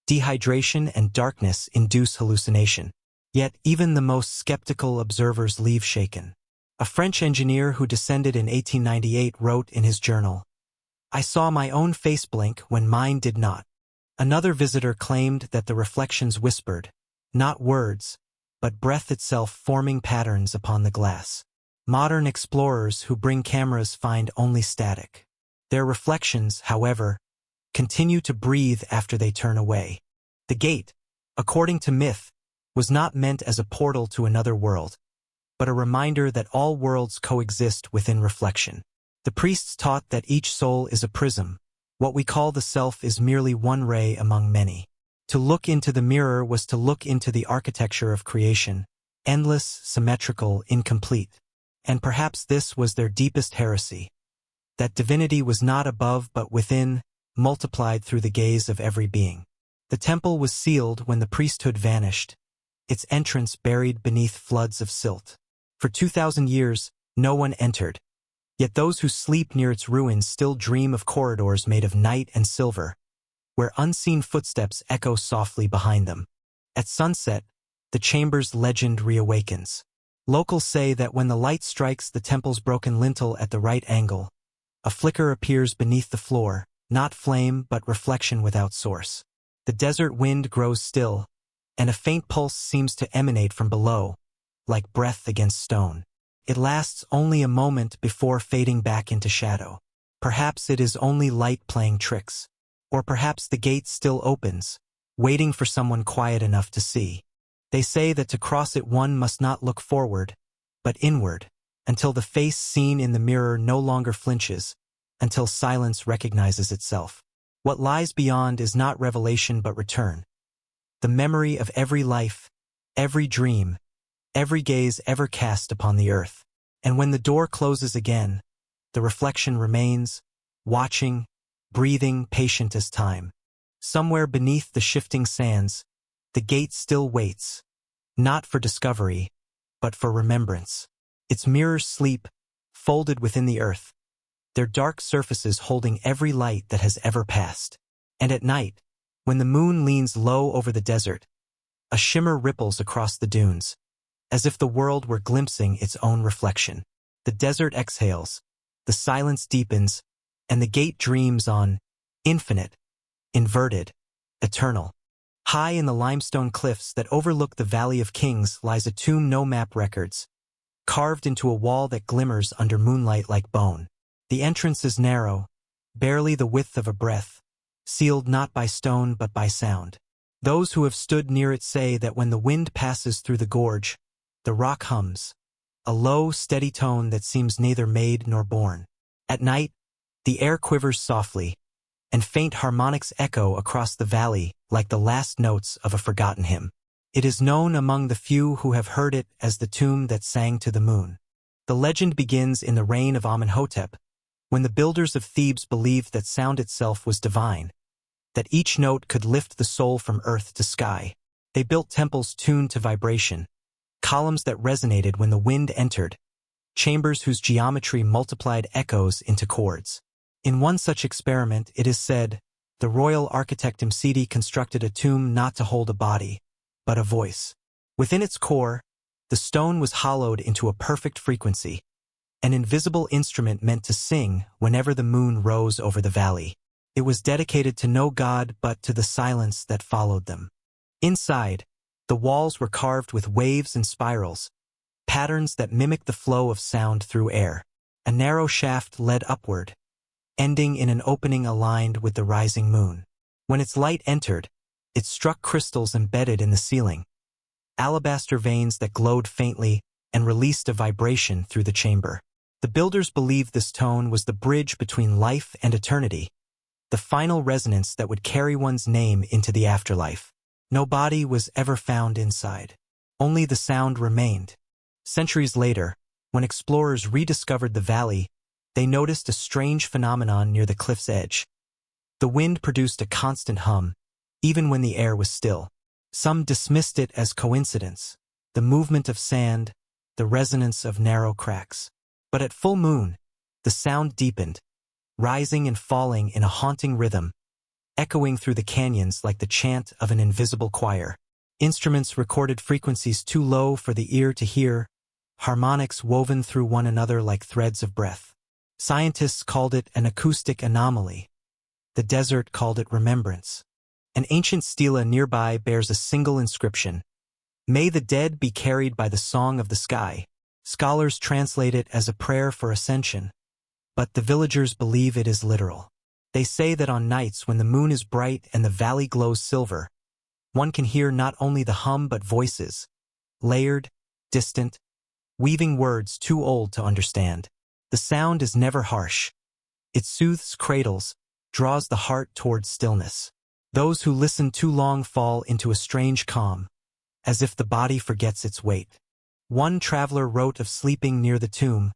Dehydration and darkness induce hallucination. Yet even the most skeptical observers leave shaken. A French engineer who descended in 1898 wrote in his journal, "I saw my own face blink when mine did not." Another visitor claimed that the reflections whispered, not words, but breath itself forming patterns upon the glass. Modern explorers who bring cameras find only static. Their reflections, however, continue to breathe after they turn away. The gate, according to myth, was not meant as a portal to another world, but a reminder that all worlds coexist within reflection. The priests taught that each soul is a prism. What we call the self is merely one ray among many. To look into the mirror was to look into the architecture of creation, endless, symmetrical, incomplete. And perhaps this was their deepest heresy, that divinity was not above but within, multiplied through the gaze of every being. The temple was sealed when the priesthood vanished, its entrance buried beneath floods of silt. For 2,000 years, no one entered, yet those who sleep near its ruins still dream of corridors made of night and silver, where unseen footsteps echo softly behind them. At sunset, the chamber's legend reawakens. Locals say that when the light strikes the temple's broken lintel at the right angle, a flicker appears beneath the floor, not flame but reflection without source. The desert wind grows still, and a faint pulse seems to emanate from below, like breath against stone. It lasts only a moment before fading back into shadow. Perhaps it is only light playing tricks. Or perhaps the gate still opens, waiting for someone quiet enough to see. They say that to cross it one must not look forward, but inward, until the face seen in the mirror no longer flinches, until silence recognizes itself. What lies beyond is not revelation but return. The memory of every life, every dream, every gaze ever cast upon the earth. And when the door closes again, the reflection remains, watching, breathing, patient as time. Somewhere beneath the shifting sands, the gate still waits, not for discovery, but for remembrance. Its mirrors sleep, folded within the earth, their dark surfaces holding every light that has ever passed. And at night, when the moon leans low over the desert, a shimmer ripples across the dunes, as if the world were glimpsing its own reflection. The desert exhales, the silence deepens, and the gate dreams on, infinite, inverted, eternal. High in the limestone cliffs that overlook the Valley of Kings lies a tomb no map records, carved into a wall that glimmers under moonlight like bone. The entrance is narrow, barely the width of a breath, sealed not by stone but by sound. Those who have stood near it say that when the wind passes through the gorge, the rock hums, a low, steady tone that seems neither made nor born. At night, the air quivers softly, and faint harmonics echo across the valley like the last notes of a forgotten hymn. It is known among the few who have heard it as the tomb that sang to the moon. The legend begins in the reign of Amenhotep, when the builders of Thebes believed that sound itself was divine, that each note could lift the soul from earth to sky. They built temples tuned to vibration, columns that resonated when the wind entered, chambers whose geometry multiplied echoes into chords. In one such experiment, it is said, the royal architect Msidi constructed a tomb not to hold a body, but a voice. Within its core, the stone was hollowed into a perfect frequency, an invisible instrument meant to sing whenever the moon rose over the valley. It was dedicated to no god but to the silence that followed them. Inside, the walls were carved with waves and spirals, patterns that mimicked the flow of sound through air. A narrow shaft led upward, ending in an opening aligned with the rising moon. When its light entered, it struck crystals embedded in the ceiling, alabaster veins that glowed faintly and released a vibration through the chamber. The builders believed this tone was the bridge between life and eternity, the final resonance that would carry one's name into the afterlife. No body was ever found inside. Only the sound remained. Centuries later, when explorers rediscovered the valley, they noticed a strange phenomenon near the cliff's edge. The wind produced a constant hum, even when the air was still. Some dismissed it as coincidence, the movement of sand, the resonance of narrow cracks. But at full moon, the sound deepened, rising and falling in a haunting rhythm, echoing through the canyons like the chant of an invisible choir. Instruments recorded frequencies too low for the ear to hear, harmonics woven through one another like threads of breath. Scientists called it an acoustic anomaly. The desert called it remembrance. An ancient stela nearby bears a single inscription: "May the dead be carried by the song of the sky." Scholars translate it as a prayer for ascension, but the villagers believe it is literal. They say that on nights when the moon is bright and the valley glows silver, one can hear not only the hum but voices, layered, distant, weaving words too old to understand. The sound is never harsh. It soothes cradles, draws the heart towards stillness. Those who listen too long fall into a strange calm, as if the body forgets its weight. One traveler wrote of sleeping near the tomb,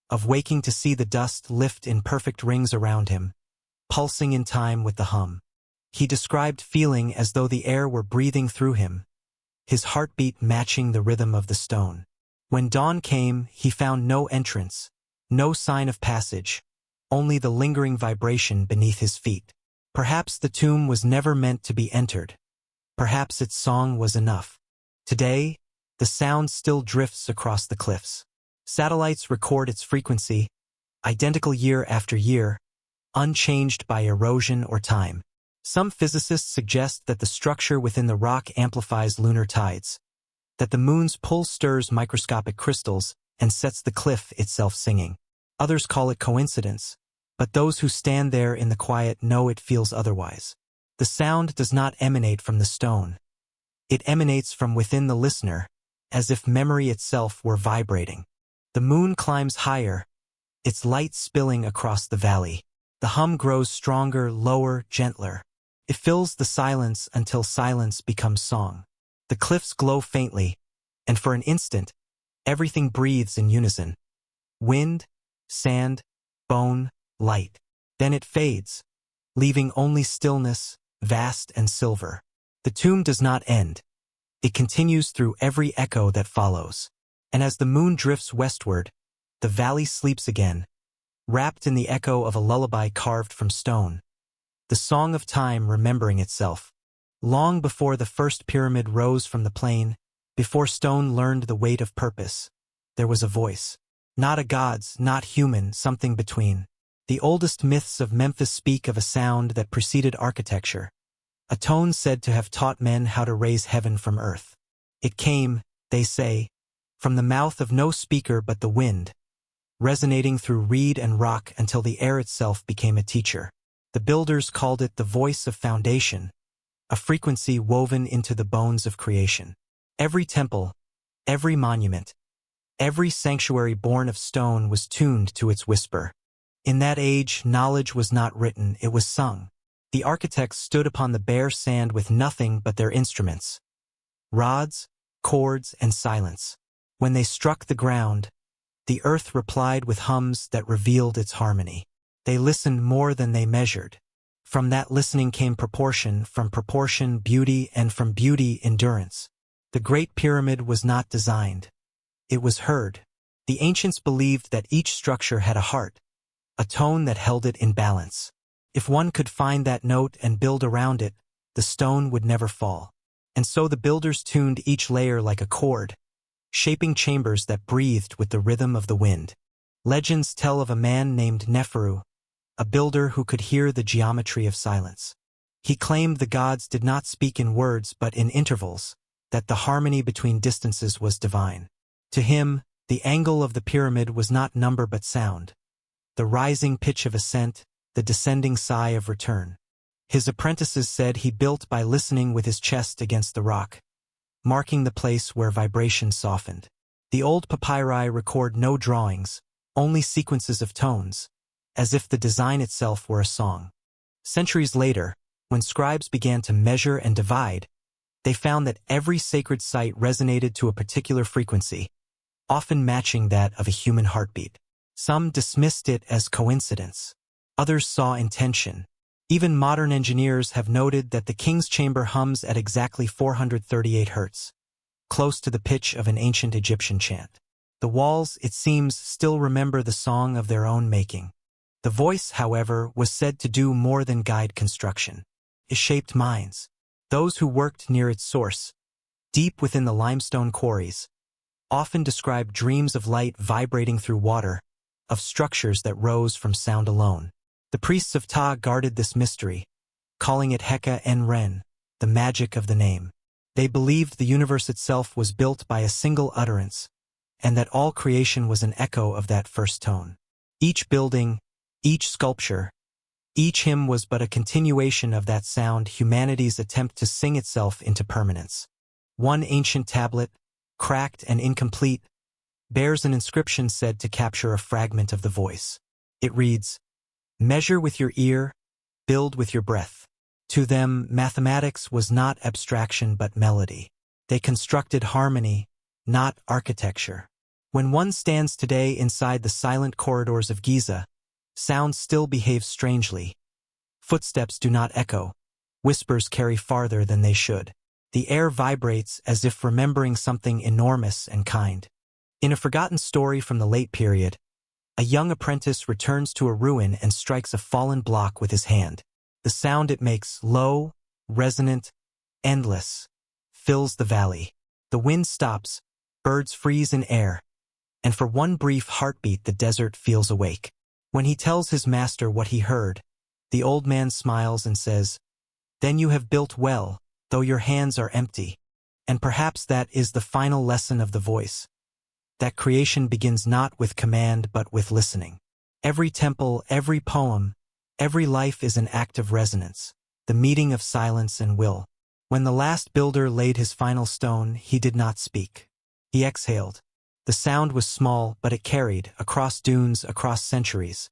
of waking to see the dust lift in perfect rings around him, pulsing in time with the hum. He described feeling as though the air were breathing through him, his heartbeat matching the rhythm of the stone. When dawn came, he found no entrance, no sign of passage, only the lingering vibration beneath his feet. Perhaps the tomb was never meant to be entered. Perhaps its song was enough. Today, the sound still drifts across the cliffs. Satellites record its frequency, identical year after year, unchanged by erosion or time. Some physicists suggest that the structure within the rock amplifies lunar tides, that the moon's pull stirs microscopic crystals, and sets the cliff itself singing. Others call it coincidence, but those who stand there in the quiet know it feels otherwise. The sound does not emanate from the stone. It emanates from within the listener, as if memory itself were vibrating. The moon climbs higher, its light spilling across the valley. The hum grows stronger, lower, gentler. It fills the silence until silence becomes song. The cliffs glow faintly, and for an instant, everything breathes in unison. Wind, sand, bone, light. Then it fades, leaving only stillness, vast and silver. The tomb does not end. It continues through every echo that follows. And as the moon drifts westward, the valley sleeps again, wrapped in the echo of a lullaby carved from stone. The song of time remembering itself. Long before the first pyramid rose from the plain, before stone learned the weight of purpose, there was a voice. Not a god's, not human, something between. The oldest myths of Memphis speak of a sound that preceded architecture, a tone said to have taught men how to raise heaven from earth. It came, they say, from the mouth of no speaker but the wind, resonating through reed and rock until the air itself became a teacher. The builders called it the voice of foundation, a frequency woven into the bones of creation. Every temple, every monument, every sanctuary born of stone was tuned to its whisper. In that age, knowledge was not written, it was sung. The architects stood upon the bare sand with nothing but their instruments, rods, chords, and silence. When they struck the ground, the earth replied with hums that revealed its harmony. They listened more than they measured. From that listening came proportion, from proportion beauty, and from beauty endurance. The Great Pyramid was not designed. It was heard. The ancients believed that each structure had a heart, a tone that held it in balance. If one could find that note and build around it, the stone would never fall. And so the builders tuned each layer like a chord, shaping chambers that breathed with the rhythm of the wind. Legends tell of a man named Neferu, a builder who could hear the geometry of silence. He claimed the gods did not speak in words but in intervals, that the harmony between distances was divine. To him, the angle of the pyramid was not number but sound, the rising pitch of ascent, the descending sigh of return. His apprentices said he built by listening with his chest against the rock, marking the place where vibration softened. The old papyri record no drawings, only sequences of tones, as if the design itself were a song. Centuries later, when scribes began to measure and divide, they found that every sacred site resonated to a particular frequency, often matching that of a human heartbeat. Some dismissed it as coincidence. Others saw intention. Even modern engineers have noted that the king's chamber hums at exactly 438 Hz, close to the pitch of an ancient Egyptian chant. The walls, it seems, still remember the song of their own making. The voice, however, was said to do more than guide construction. It shaped minds. Those who worked near its source, deep within the limestone quarries, often described dreams of light vibrating through water, of structures that rose from sound alone. The priests of Ptah guarded this mystery, calling it Heka en Ren, the magic of the name. They believed the universe itself was built by a single utterance, and that all creation was an echo of that first tone. Each building, each sculpture, each hymn was but a continuation of that sound, humanity's attempt to sing itself into permanence. One ancient tablet, cracked and incomplete, bears an inscription said to capture a fragment of the voice. It reads, "Measure with your ear, build with your breath." To them, mathematics was not abstraction but melody. They constructed harmony, not architecture. When one stands today inside the silent corridors of Giza, sound still behaves strangely. Footsteps do not echo. Whispers carry farther than they should. The air vibrates as if remembering something enormous and kind. In a forgotten story from the late period, a young apprentice returns to a ruin and strikes a fallen block with his hand. The sound it makes, low, resonant, endless, fills the valley. The wind stops, birds freeze in air, and for one brief heartbeat the desert feels awake. When he tells his master what he heard, the old man smiles and says, "Then you have built well, though your hands are empty." And perhaps that is the final lesson of the voice, that creation begins not with command but with listening. Every temple, every poem, every life is an act of resonance, the meeting of silence and will. When the last builder laid his final stone, he did not speak. He exhaled. The sound was small, but it carried, across dunes, across centuries.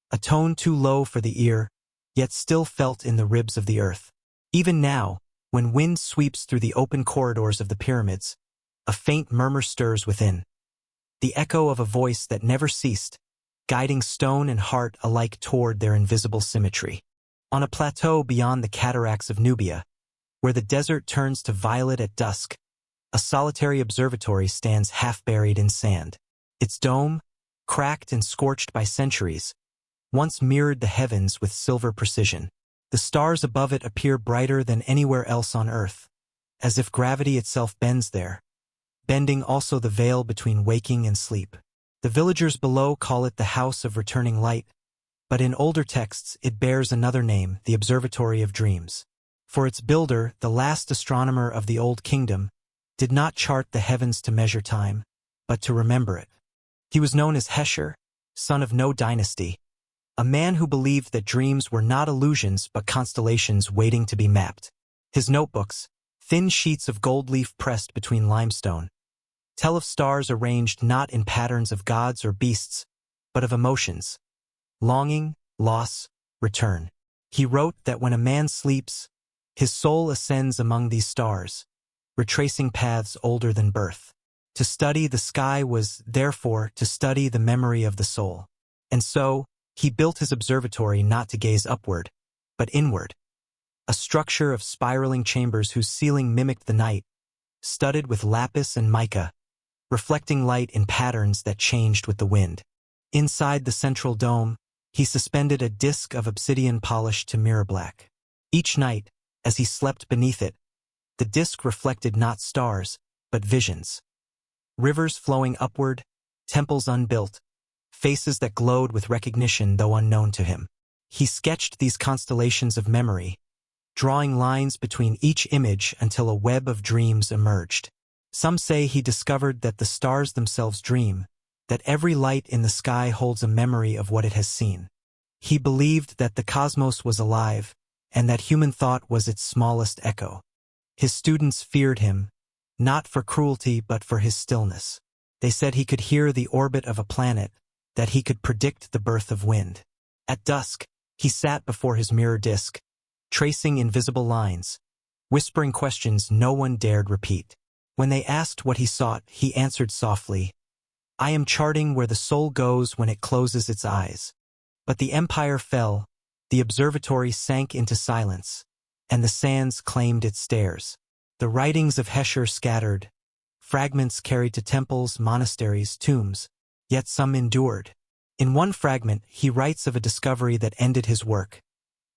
A tone too low for the ear, yet still felt in the ribs of the earth. Even now, when wind sweeps through the open corridors of the pyramids, a faint murmur stirs within. The echo of a voice that never ceased, guiding stone and heart alike toward their invisible symmetry. On a plateau beyond the cataracts of Nubia, where the desert turns to violet at dusk, a solitary observatory stands half-buried in sand. Its dome, cracked and scorched by centuries, once mirrored the heavens with silver precision. The stars above it appear brighter than anywhere else on Earth, as if gravity itself bends there, bending also the veil between waking and sleep. The villagers below call it the House of Returning Light, but in older texts it bears another name, the Observatory of Dreams. For its builder, the last astronomer of the Old Kingdom, did not chart the heavens to measure time, but to remember it. He was known as Hesher, son of no dynasty, a man who believed that dreams were not illusions but constellations waiting to be mapped. His notebooks, thin sheets of gold leaf pressed between limestone, tell of stars arranged not in patterns of gods or beasts, but of emotions, longing, loss, return. He wrote that when a man sleeps, his soul ascends among these stars, retracing paths older than birth. To study the sky was, therefore, to study the memory of the soul. And so, he built his observatory not to gaze upward, but inward, a structure of spiraling chambers whose ceiling mimicked the night, studded with lapis and mica, reflecting light in patterns that changed with the wind. Inside the central dome, he suspended a disk of obsidian polished to mirror black. Each night, as he slept beneath it, the disk reflected not stars, but visions. Rivers flowing upward, temples unbuilt, faces that glowed with recognition though unknown to him. He sketched these constellations of memory, drawing lines between each image until a web of dreams emerged. Some say he discovered that the stars themselves dream, that every light in the sky holds a memory of what it has seen. He believed that the cosmos was alive, and that human thought was its smallest echo. His students feared him, not for cruelty but for his stillness. They said he could hear the orbit of a planet, that he could predict the birth of wind. At dusk, he sat before his mirror disk, tracing invisible lines, whispering questions no one dared repeat. When they asked what he sought, he answered softly, "I am charting where the soul goes when it closes its eyes." But the empire fell, the observatory sank into silence, and the sands claimed its stairs. The writings of Hesher scattered, fragments carried to temples, monasteries, tombs, yet some endured. In one fragment, he writes of a discovery that ended his work,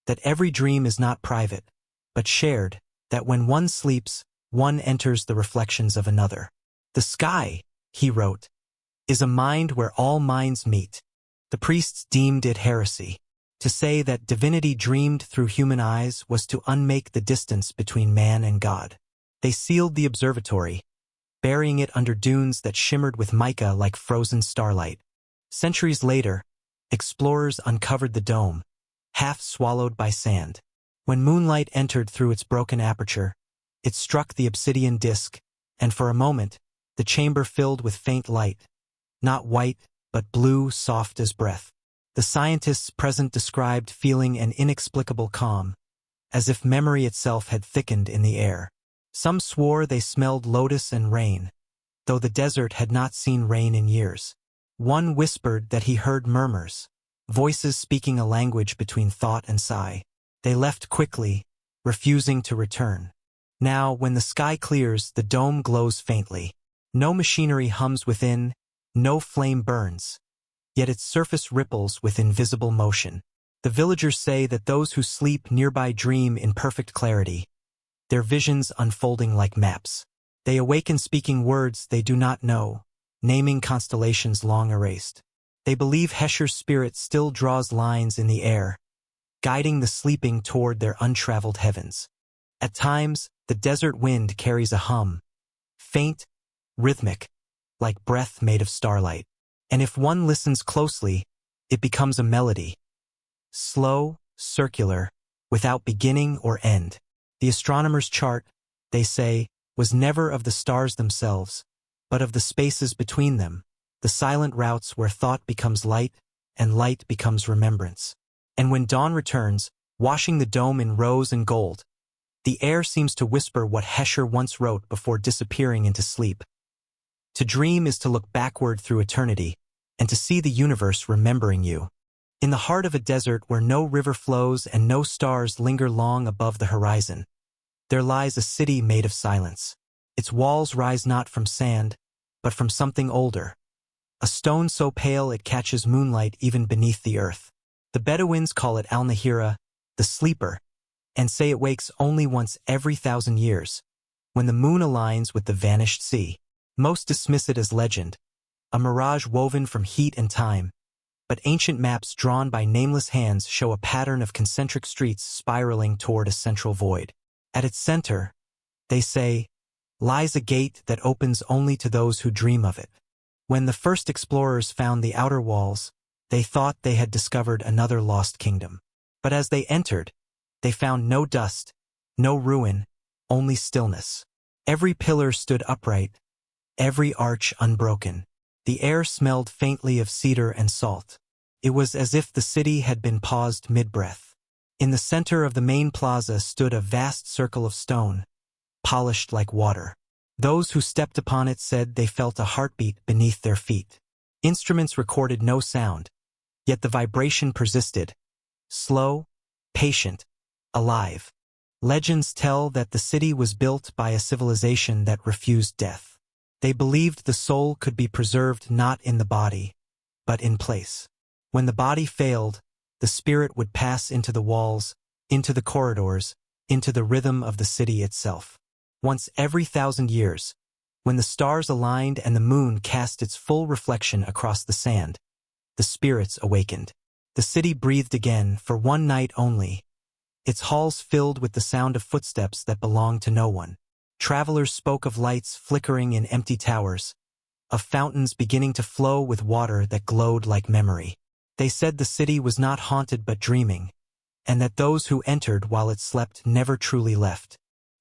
that every dream is not private, but shared, that when one sleeps, one enters the reflections of another. The sky, he wrote, is a mind where all minds meet. The priests deemed it heresy. To say that divinity dreamed through human eyes was to unmake the distance between man and God. They sealed the observatory, burying it under dunes that shimmered with mica like frozen starlight. Centuries later, explorers uncovered the dome, half swallowed by sand. When moonlight entered through its broken aperture, it struck the obsidian disk, and for a moment, the chamber filled with faint light, not white, but blue, soft as breath. The scientists present described feeling an inexplicable calm, as if memory itself had thickened in the air. Some swore they smelled lotus and rain, though the desert had not seen rain in years. One whispered that he heard murmurs, voices speaking a language between thought and sigh. They left quickly, refusing to return. Now, when the sky clears, the dome glows faintly. No machinery hums within, no flame burns, yet its surface ripples with invisible motion. The villagers say that those who sleep nearby dream in perfect clarity, their visions unfolding like maps. They awaken speaking words they do not know, naming constellations long erased. They believe Hesher's spirit still draws lines in the air, guiding the sleeping toward their untraveled heavens. At times, the desert wind carries a hum, faint, rhythmic, like breath made of starlight. And if one listens closely, it becomes a melody. Slow, circular, without beginning or end. The astronomer's chart, they say, was never of the stars themselves, but of the spaces between them, the silent routes where thought becomes light and light becomes remembrance. And when dawn returns, washing the dome in rose and gold, the air seems to whisper what Hesher once wrote before disappearing into sleep. To dream is to look backward through eternity, and to see the universe remembering you. In the heart of a desert where no river flows and no stars linger long above the horizon, there lies a city made of silence. Its walls rise not from sand, but from something older. A stone so pale it catches moonlight even beneath the earth. The Bedouins call it Al-Nahira, the sleeper, and say it wakes only once every 1,000 years, when the moon aligns with the vanished sea. Most dismiss it as legend, a mirage woven from heat and time, but ancient maps drawn by nameless hands show a pattern of concentric streets spiraling toward a central void. At its center, they say, lies a gate that opens only to those who dream of it. When the first explorers found the outer walls, they thought they had discovered another lost kingdom. But as they entered, they found no dust, no ruin, only stillness. Every pillar stood upright, every arch unbroken. The air smelled faintly of cedar and salt. It was as if the city had been paused mid-breath. In the center of the main plaza stood a vast circle of stone, polished like water. Those who stepped upon it said they felt a heartbeat beneath their feet. Instruments recorded no sound, yet the vibration persisted, slow, patient, alive. Legends tell that the city was built by a civilization that refused death. They believed the soul could be preserved not in the body, but in place. When the body failed, the spirit would pass into the walls, into the corridors, into the rhythm of the city itself. Once every 1,000 years, when the stars aligned and the moon cast its full reflection across the sand, the spirits awakened. The city breathed again for one night only, its halls filled with the sound of footsteps that belonged to no one. Travelers spoke of lights flickering in empty towers, of fountains beginning to flow with water that glowed like memory. They said the city was not haunted but dreaming, and that those who entered while it slept never truly left.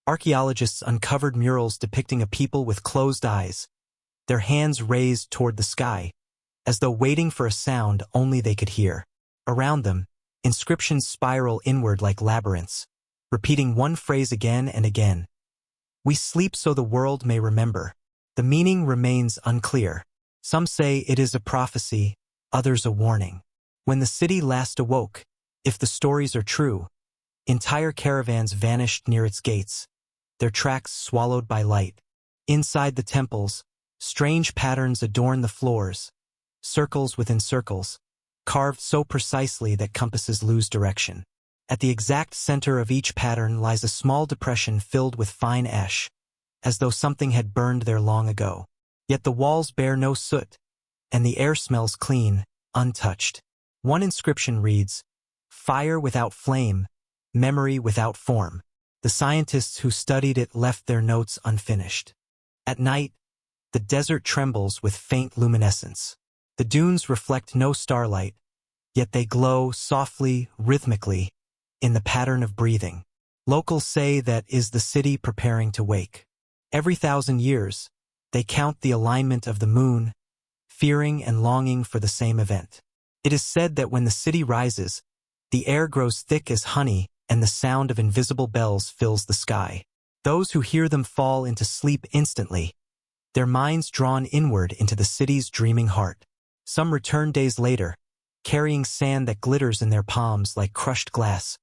Archaeologists uncovered murals depicting a people with closed eyes, their hands raised toward the sky, as though waiting for a sound only they could hear. Around them, inscriptions spiral inward like labyrinths, repeating one phrase again and again. We sleep so the world may remember. The meaning remains unclear. Some say it is a prophecy, others a warning. When the city last awoke, if the stories are true, entire caravans vanished near its gates, their tracks swallowed by light. Inside the temples, strange patterns adorn the floors, circles within circles, carved so precisely that compasses lose direction. At the exact center of each pattern lies a small depression filled with fine ash, as though something had burned there long ago. Yet the walls bear no soot, and the air smells clean, untouched. One inscription reads, "Fire without flame, memory without form." The scientists who studied it left their notes unfinished. At night, the desert trembles with faint luminescence. The dunes reflect no starlight, yet they glow softly, rhythmically, in the pattern of breathing. Locals say that is the city preparing to wake. Every 1,000 years, they count the alignment of the moon, fearing and longing for the same event. It is said that when the city rises, the air grows thick as honey and the sound of invisible bells fills the sky. Those who hear them fall into sleep instantly, their minds drawn inward into the city's dreaming heart. Some return days later, carrying sand that glitters in their palms like crushed glass,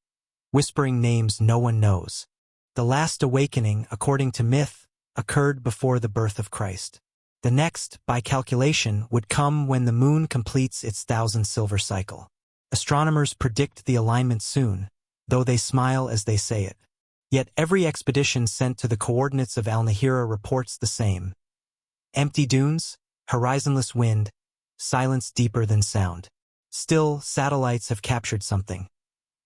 whispering names no one knows. The last awakening, according to myth, occurred before the birth of Christ. The next, by calculation, would come when the moon completes its 1,000-silver cycle. Astronomers predict the alignment soon, though they smile as they say it. Yet every expedition sent to the coordinates of Al-Nahira reports the same. Empty dunes, horizonless wind, silence deeper than sound. Still, satellites have captured something.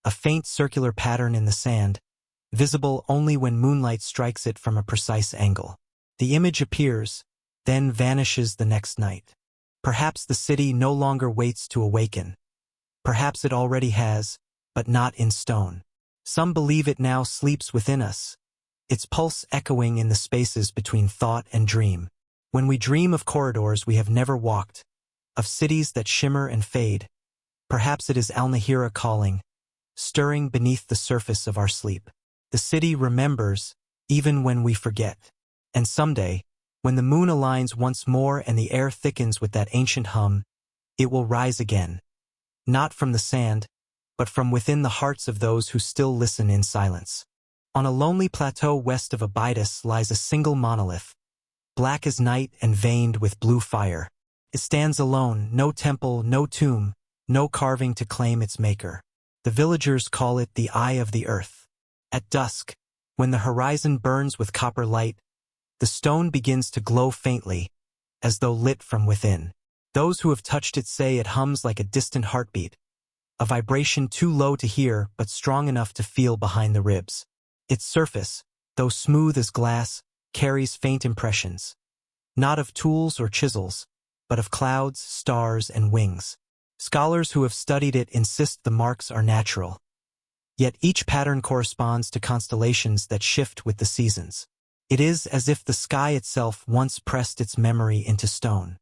A faint circular pattern in the sand, visible only when moonlight strikes it from a precise angle. The image appears, then vanishes the next night. Perhaps the city no longer waits to awaken. Perhaps it already has, but not in stone. Some believe it now sleeps within us, its pulse echoing in the spaces between thought and dream. When we dream of corridors we have never walked, of cities that shimmer and fade, perhaps it is Al-Nahira calling, stirring beneath the surface of our sleep. The city remembers, even when we forget. And someday, when the moon aligns once more and the air thickens with that ancient hum, it will rise again. Not from the sand, but from within the hearts of those who still listen in silence. On a lonely plateau west of Abydos lies a single monolith, black as night and veined with blue fire. It stands alone, no temple, no tomb, no carving to claim its maker. The villagers call it the Eye of the Earth. At dusk, when the horizon burns with copper light, the stone begins to glow faintly, as though lit from within. Those who have touched it say it hums like a distant heartbeat, a vibration too low to hear but strong enough to feel behind the ribs. Its surface, though smooth as glass, carries faint impressions, not of tools or chisels, but of clouds, stars, and wings. Scholars who have studied it insist the marks are natural. Yet each pattern corresponds to constellations that shift with the seasons. It is as if the sky itself once pressed its memory into stone.